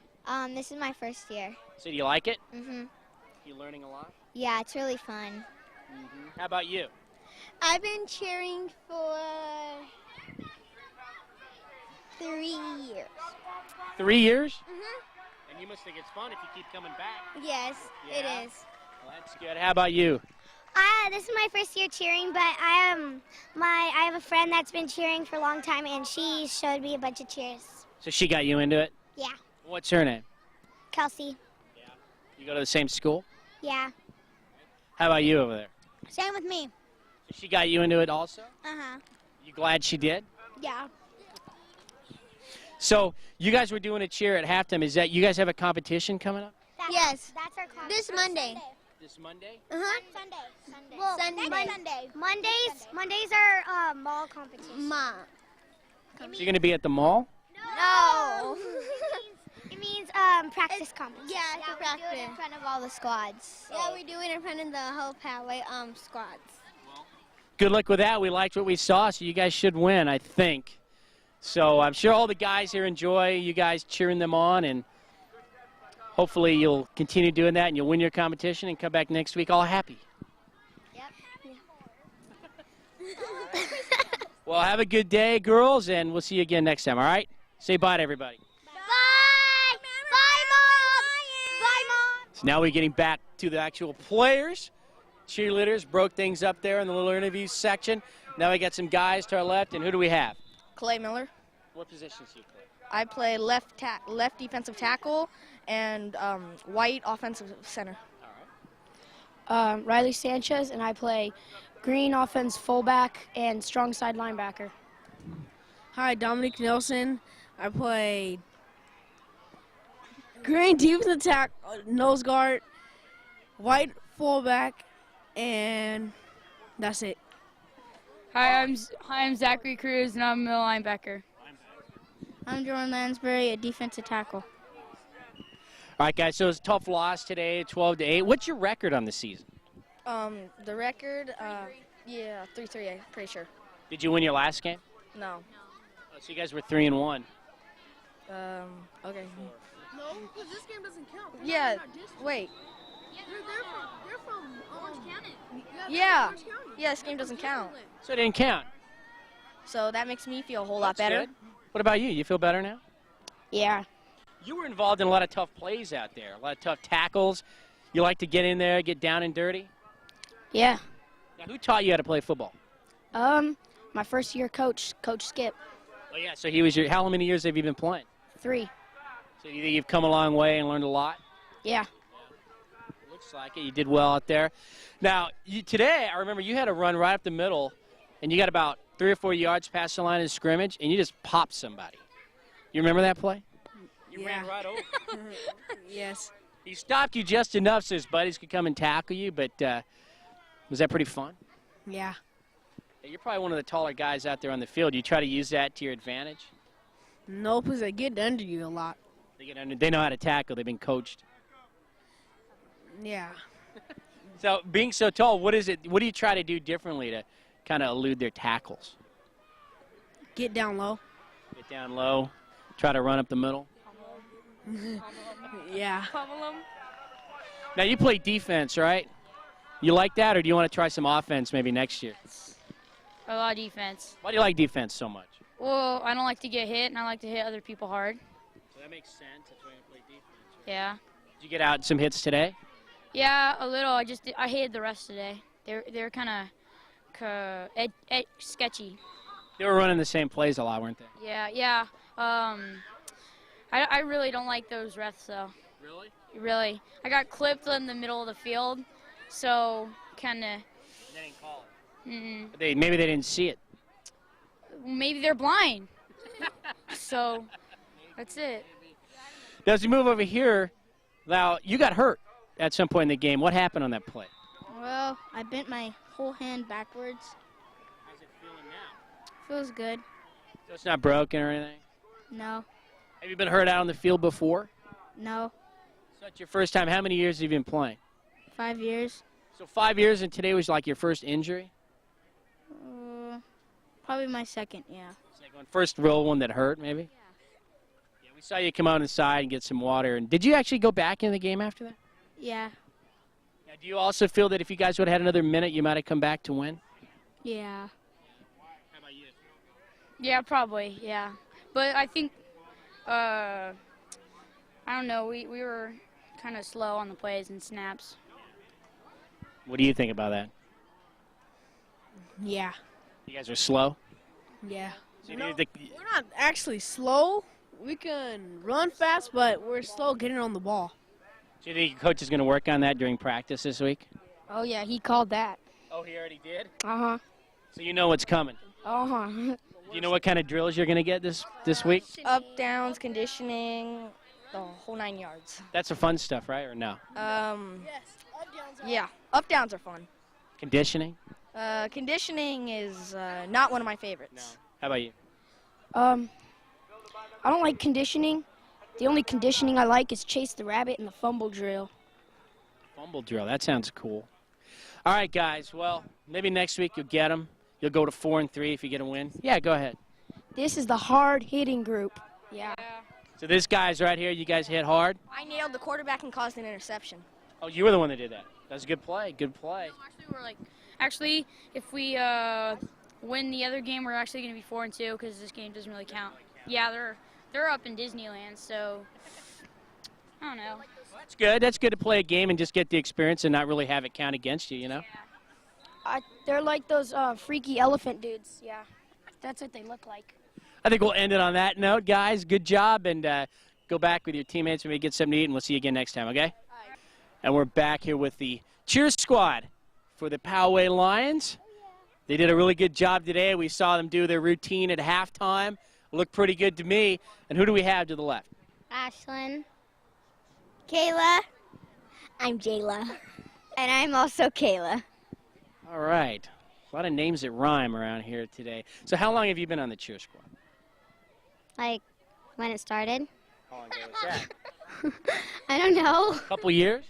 This is my first year. So do you like it? Mm-hmm. You learning a lot? Yeah, it's really fun. How about you? I've been cheering for 3 years. 3 years? Mm-hmm. And you must think it's fun if you keep coming back. Yes, Yeah? it is. Well, that's good. How about you? This is my first year cheering, but I have a friend that's been cheering for a long time, and she showed me a bunch of cheers. So she got you into it? Yeah. What's her name? Kelsey. You go to the same school? Yeah. How about you over there? Same with me. So she got you into it also? Uh-huh. You glad she did? Yeah. So you guys were doing a cheer at halftime. Is that you guys have a competition coming up? Yes. That's our this Monday. This Monday? Uh-huh. Sunday. Well, Sunday. Mondays are mall competition. So you're going to be at the mall? No. It means practice competition. Yeah, it's practice. We do it in front of all the squads. Yeah, we do it in front of the whole Poway squads. Good luck with that. We liked what we saw, so you guys should win, I think. So I'm sure all the guys here enjoy you guys cheering them on, and hopefully you'll continue doing that and you'll win your competition and come back next week all happy. Yep. Well, have a good day, girls, and we'll see you again next time, all right? Say bye to everybody. Bye! Bye, Mom! Bye, Mom! So now we're getting back to the actual players. Cheerleaders broke things up there in the little interview section. Now we got some guys to our left, and who do we have? Clay Miller. What positions do you play? I play left defensive tackle and white offensive center. Riley Sanchez, and I play green offense fullback and strong side linebacker. Hi, Dominic Nelson. I play green defensive tackle, nose guard, white fullback, and that's it. Hi, I'm Zachary Cruz, and I'm a middle linebacker. I'm Jordan Lansbury, a defensive tackle. All right, guys, so it's a tough loss today, 12-8. What's your record on the season? The record, 3-3, I'm pretty sure. Did you win your last game? No. Oh, so you guys were 3-1. Okay. No, because this game doesn't count. Yeah, wait. They're from Orange County. Yeah. Yeah, this game doesn't count. So it didn't count. So that makes me feel a whole lot better. Good. What about you? You feel better now? Yeah. You were involved in a lot of tough plays out there, a lot of tough tackles. You like to get in there, get down and dirty? Yeah. Now, who taught you how to play football? My first year coach, Coach Skip. Oh, yeah, so he was your – how many years have you been playing? 3. So you think you've come a long way and learned a lot? Yeah. Looks like it. You did well out there. Now, today, I remember you had a run right up the middle, and you got about 3 or 4 yards past the line of scrimmage, and you just popped somebody. You remember that play? You ran right over. Yes. He stopped you just enough so his buddies could come and tackle you, but was that pretty fun? Yeah. You're probably one of the taller guys out there on the field. You try to use that to your advantage? No, because they get under you a lot. They know how to tackle. They've been coached. Yeah. So being so tall, what is it? What do you try to do differently to kind of elude their tackles? Get down low. Get down low. Try to run up the middle. Yeah. Now you play defense, right? You like that, or do you want to try some offense maybe next year? A lot of defense. Why do you like defense so much? Well, I don't like to get hit, and I like to hit other people hard. So that makes sense. That's why you play defense. Right? Yeah. Did you get out some hits today? Yeah, a little. I hated the rest today. They're kind of sketchy. They were running the same plays a lot, weren't they? Yeah. I really don't like those refs, though. Really? Really. I got clipped in the middle of the field, so kind of. They didn't call it. Mm-mm. Maybe they didn't see it. Maybe they're blind. So that's it. Now, as we move over here, now you got hurt at some point in the game. What happened on that play? Well, I bent my whole hand backwards. How's it feeling now? Feels good. So it's not broken or anything? No. Have you been hurt out on the field before? No. So it's your first time. How many years have you been playing? 5 years. So 5 years, and today was like your first injury? Probably my second, yeah. It's like one first real one that hurt, maybe? Yeah, we saw you come out inside and get some water. And did you actually go back in the game after that? Yeah. Now, do you also feel that if you guys would have had another minute, you might have come back to win? Yeah. How about you? Yeah, probably. Yeah, but I think I don't know. We were kind of slow on the plays and snaps. What do you think about that? Yeah. You guys are slow? Yeah. So you No, need to- we're not actually slow. We can run fast, but we're slow getting on the ball. Do you think your coach is going to work on that during practice this week? Oh, yeah, he called that. Oh, he already did? Uh-huh. So you know what's coming. Uh-huh. Do you know what kind of drills you're going to get this week? Up, downs, conditioning, the whole 9 yards. That's the fun stuff, right, or no? Yeah, up, downs are fun. Conditioning? Conditioning is not one of my favorites. How about you? I don't like conditioning. The only conditioning I like is chase the rabbit and the fumble drill. Fumble drill. That sounds cool. All right, guys. Well, maybe next week you'll get them. You'll go to 4-3 if you get a win. Yeah, go ahead. This is the hard-hitting group. Yeah. So this guy's right here. You guys hit hard? I nailed the quarterback and caused an interception. Oh, you were the one that did that. That was a good play. Good play. Actually, if we win the other game, we're actually going to be 4-2 because this game doesn't really count. Yeah, they're up in Disneyland, so I don't know. That's good. That's good to play a game and just get the experience and not really have it count against you, you know? They're like those freaky elephant dudes. Yeah, that's what they look like. I think we'll end it on that note, guys. Good job, and go back with your teammates, maybe get something to eat, and we'll see you again next time, okay? And we're back here with the cheer squad for the Poway Lions. They did a really good job today. We saw them do their routine at halftime. Looked pretty good to me. And who do we have to the left? Ashlyn. Kayla. I'm Jayla. And I'm also Kayla. All right. A lot of names that rhyme around here today. So how long have you been on the cheer squad? Like, when it started? How long ago was that? I don't know. A couple years?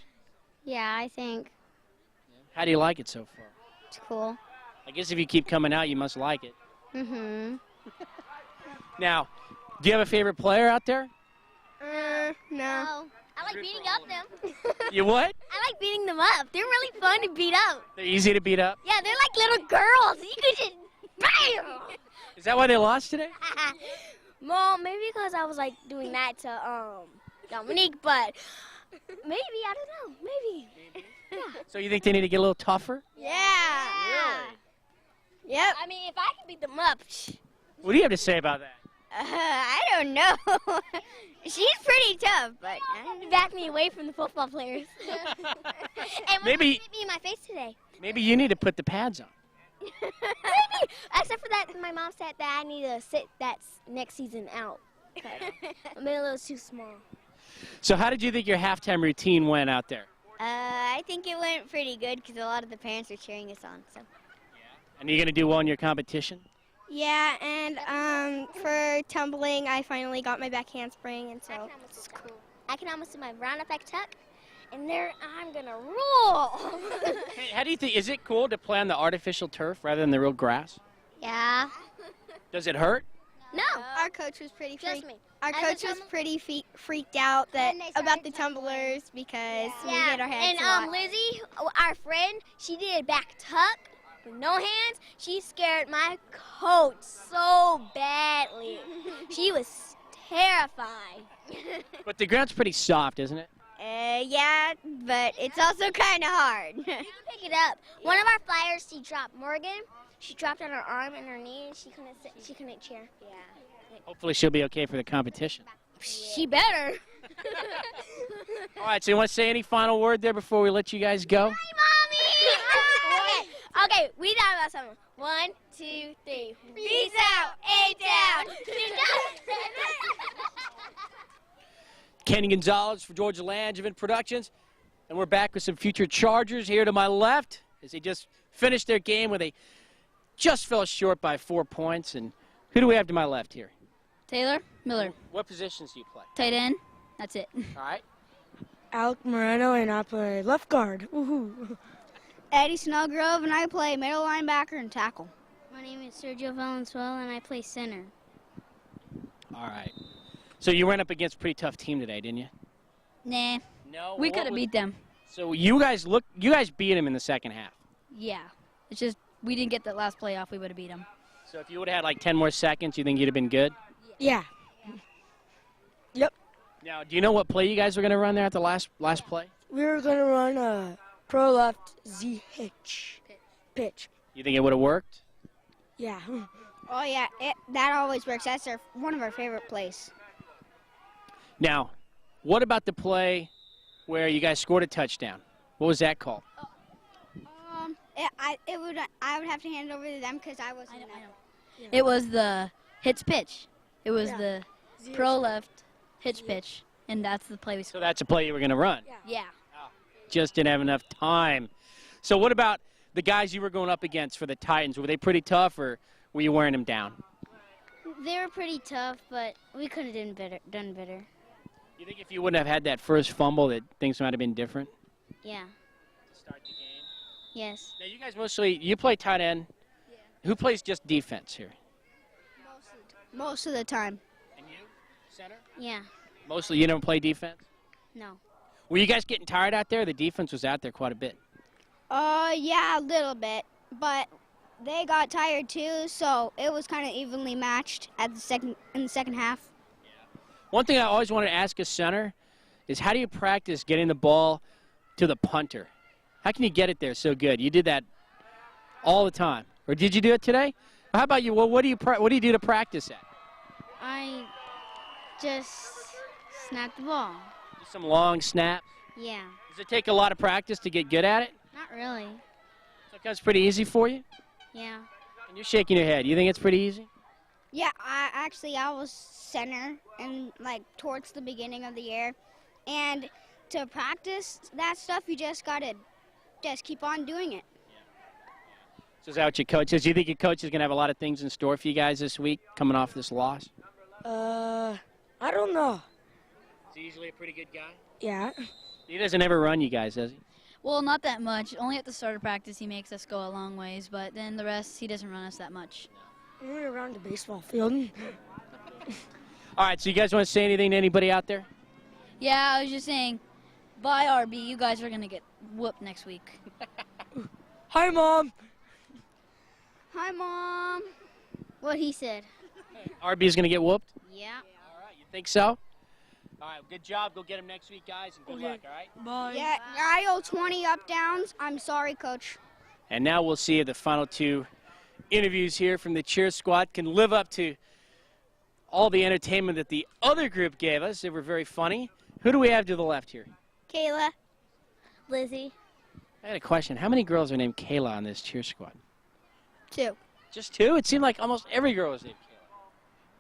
Yeah, I think. How do you like it so far? It's cool. I guess if you keep coming out, you must like it. Mm-hmm. Now, do you have a favorite player out there? No. I like beating up them. You what? I like beating them up. They're really fun to beat up. They're easy to beat up? Yeah, they're like little girls. You could just bam! Is that why they lost today? Well, maybe because I was like doing that to Dominique, but maybe, I don't know, maybe. Yeah. So you think they need to get a little tougher? Yeah. Yep. I mean, if I can beat them up, What do you have to say about that? I don't know. She's pretty tough, but back me away from the football players. And Maybe- hit me in my face today. Maybe you need to put the pads on. Maybe. Except for that, my mom said that I need to sit that next season out. I'm a little too small. So how did you think your halftime routine went out there? I think it went pretty good because a lot of the parents are cheering us on. So. And are you going to do well in your competition? Yeah, and for tumbling, I finally got my back handspring, and so it's cool. I can almost do my round up back tuck, and there I'm gonna roll. Hey, how do you think, is it cool to play on the artificial turf rather than the real grass? Yeah. Does it hurt? No. Our coach was pretty Trust freaked. me. Our As a coach was tumble- pretty freaked out that When they about started the tumbling. tumblers because we Yeah. hit our heads And a lot. Lizzie, our friend, she did a back tuck with no hands. She scared my coach so badly. She was terrified. But the ground's pretty soft, isn't it? Yeah, but it's also kind of hard. You can pick it up. One of our flyers, she dropped. Morgan, she dropped on her arm and her knee, and she couldn't sit. She couldn't cheer. Yeah. Hopefully she'll be okay for the competition. She better. All right, so you want to say any final word there before we let you guys go? Mommy! Okay, we talk about something. 1, 2, 3. Peace out, A-Town. Kenny Gonzalez for Georgia Langevin Productions. And we're back with some future Chargers here to my left as they just finished their game where they just fell short by 4 points. And who do we have to my left here? Taylor Miller, What positions do you play? tight end. That's it. All right. Alec Moreno, and I play left guard. Woohoo. Eddie Snellgrove, and I play middle linebacker and tackle. My name is Sergio Valenzuela, and I play center. All right. So you went up against a pretty tough team today, didn't you? Nah, No. we could have beat them. So you guys beat them in the second half. Yeah, it's just we didn't get that last playoff. We would have beat them. So if you would have had like 10 more seconds, you think you'd have been good? Yeah. Now, do you know what play you guys were going to run there at the last play? We were going to run a pro left Z hitch pitch. You think it would have worked? Yeah. Oh yeah, that always works. That's one of our favorite plays. Now, what about the play where you guys scored a touchdown? What was that called? I would have to hand it over to them because I wasn't there. It was the hitch pitch. It was the pro left hitch pitch, and that's the play we So scored. that's a play you were going to run. Yeah. Just didn't have enough time. So what about the guys you were going up against for the Titans? Were they pretty tough, or were you wearing them down? They were pretty tough, but we could have done better. You think if you wouldn't have had that first fumble that things might have been different? Yeah. To start the game? Yes. Now, you guys you play tight end. Yeah. Who plays just defense here? Most of the time. And you? Center? Yeah. Mostly you don't play defense? No. Were you guys getting tired out there? The defense was out there quite a bit. Yeah, a little bit, but they got tired too, so it was kind of evenly matched in the second half. One thing I always wanted to ask a center is how do you practice getting the ball to the punter? How can you get it there so good? You did that all the time, or did you do it today? How about you? Well, what do you do to practice at? I just snapped the ball. Just some long snaps. Yeah. Does it take a lot of practice to get good at it? Not really. So it comes pretty easy for you? Yeah. And you're shaking your head. You think it's pretty easy? Yeah, I was center and like towards the beginning of the year, and to practice that stuff, you just gotta just keep on doing it. So is that what your coach says? Do you think your coach is going to have a lot of things in store for you guys this week coming off this loss? I don't know. Is he usually a pretty good guy? Yeah. He doesn't ever run you guys, does he? Well, not that much. Only at the start of practice he makes us go a long ways, but then the rest he doesn't run us that much. We went around the baseball field. All right, so you guys want to say anything to anybody out there? Yeah, I was just saying, bye RB, you guys are going to get whooped next week. Hi, Mom. Hi, Mom. What he said. RB's going to get whooped? Yeah. All right, you think so? All right, good job. Go get him next week, guys, and good luck, all right? Bye. Yeah, I owe 20 up downs. I'm sorry, Coach. And now we'll see if the final two interviews here from the cheer squad can live up to all the entertainment that the other group gave us. They were very funny. Who do we have to the left here? Kayla. Lizzie. I had a question. How many girls are named Kayla on this cheer squad? 2. Just 2? It seemed like almost every girl was named Kayla.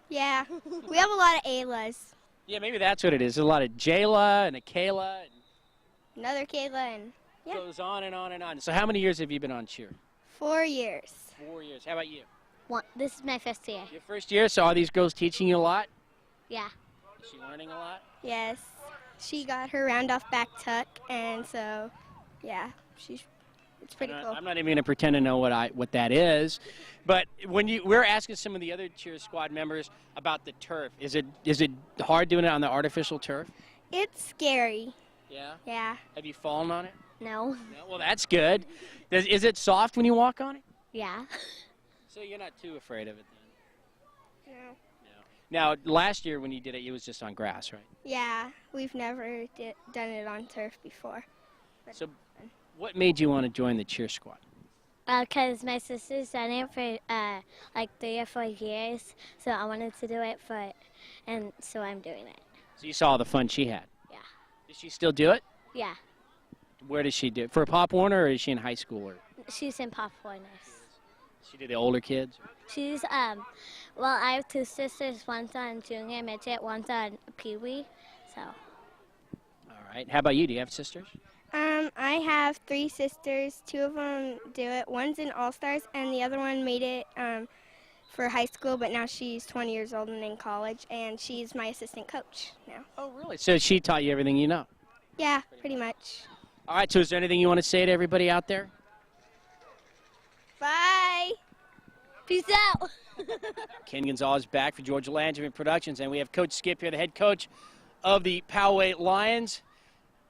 Yeah. We have a lot of Aylas. Yeah, maybe that's what it is. There's a lot of Jayla and a Kayla. And Another Kayla and it goes on and on and on. So how many years have you been on cheer? 4 years. 4 years. How about you? This is my first year. Your first year, so are these girls teaching you a lot? Yeah. Is she learning a lot? Yes. She got her round off back tuck, and so, yeah, it's pretty cool. I'm not even going to pretend to know what that is, but when we're asking some of the other cheer squad members about the turf. Is it hard doing it on the artificial turf? It's scary. Yeah. Yeah. Have you fallen on it? No. No. Well, that's good. Is it soft when you walk on it? Yeah. So you're not too afraid of it then? No. Now, last year when you did it, it was just on grass, right? Yeah, we've never done it on turf before. So what made you want to join the cheer squad? Because my sister's done it for like 3 or 4 years, so I wanted to do it and so I'm doing it. So you saw all the fun she had? Yeah. Does she still do it? Yeah. Where does she do it? For Pop Warner, or is she in high school? Or She's in Pop Warners. she do the older kids? She's, well, I have 2 sisters. One's on junior midget, one's on Pewee, so. All right. How about you? Do you have sisters? I have 3 sisters. 2 of them do it. One's in All-Stars, and the other one made it for high school, but now she's 20 years old and in college, and she's my assistant coach now. Oh, really? So she taught you everything you know? Yeah, pretty much. All right, so is there anything you want to say to everybody out there? Bye. Peace out. Ken Gonzalez back for Georgia Langevin Productions, and we have Coach Skip here, the head coach of the Poway Lions.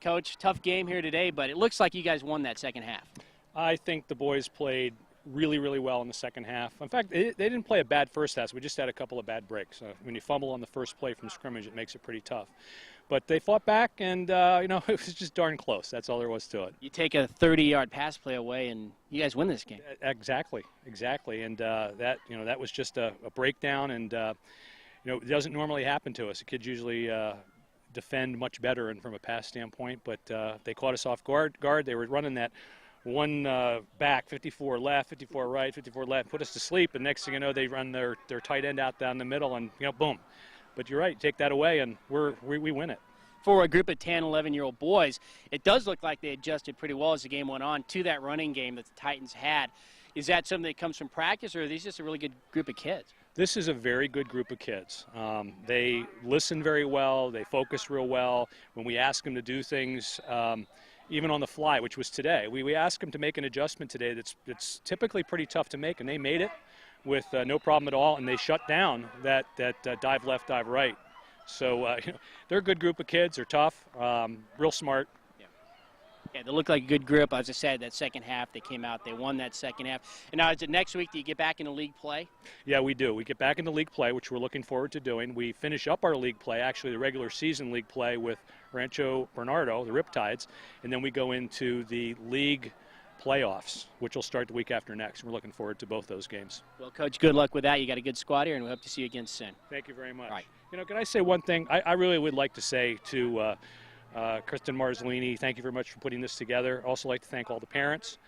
Coach, tough game here today, but it looks like you guys won that second half. I think the boys played really, really well in the second half. In fact, they didn't play a bad first half. We just had a couple of bad breaks. When you fumble on the first play from scrimmage, it makes it pretty tough. But they fought back, and, it was just darn close. That's all there was to it. You take a 30-yard pass play away, and you guys win this game. Exactly. And that was just a breakdown, and, it doesn't normally happen to us. The kids usually defend much better and from a pass standpoint, but they caught us off guard. They were running that one back, 54 left, 54 right, 54 left, put us to sleep, and next thing you know, they run their tight end out down the middle, and, boom. But you're right, take that away, and we win it. For a group of 10, 11-year-old boys, it does look like they adjusted pretty well as the game went on to that running game that the Titans had. Is that something that comes from practice, or are these just a really good group of kids? This is a very good group of kids. They listen very well. They focus real well. When we ask them to do things, even on the fly, which was today, we asked them to make an adjustment today that's typically pretty tough to make, and they made it with no problem at all, and they shut down that dive left, dive right. So they're a good group of kids. They're tough, real smart. Yeah. Yeah, they look like a good group. As I said, that second half, they came out, they won that second half. And now, is it next week that you get back into league play? Yeah, we do. We get back into league play, which we're looking forward to doing. We finish up our league play, actually the regular season league play with Rancho Bernardo, the Riptides, and then we go into the league playoffs, which will start the week after next. We're looking forward to both those games. Well, Coach, good luck with that. You got a good squad here, and we hope to see you again soon. Thank you very much. All right. You know, can I say one thing? I really would like to say to Kristen Marzolini, thank you very much for putting this together. Also like to thank all the parents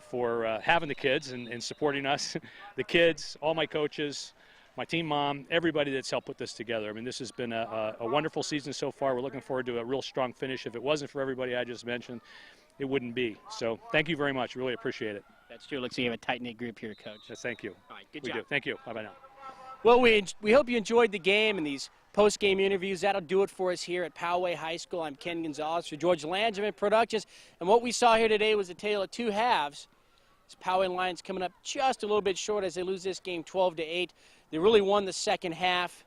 for having the kids and supporting us. The kids, all my coaches, my team mom, everybody that's helped put this together. I mean, this has been a wonderful season so far. We're looking forward to a real strong finish. If it wasn't for everybody I just mentioned, it wouldn't be. So thank you very much. Really appreciate it. That's true. Looks like you have a tight-knit group here, Coach. Yes, thank you. All right, good We job. do. Thank you. Bye-bye now. Well, we hope you enjoyed the game and these post-game interviews. That'll do it for us here at Poway High School. I'm Ken Gonzalez for George Langevin Productions. And what we saw here today was a tale of two halves. This Poway Lions coming up just a little bit short as they lose this game 12-8. They really won the second half.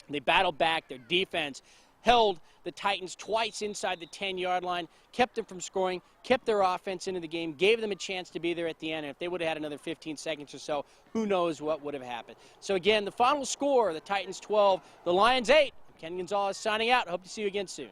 They battled back. Their defense held the Titans twice inside the 10-yard line, kept them from scoring, kept their offense into the game, gave them a chance to be there at the end. And if they would have had another 15 seconds or so, who knows what would have happened. So again, the final score, the Titans 12, the Lions 8. I'm Ken Gonzalez signing out. I hope to see you again soon.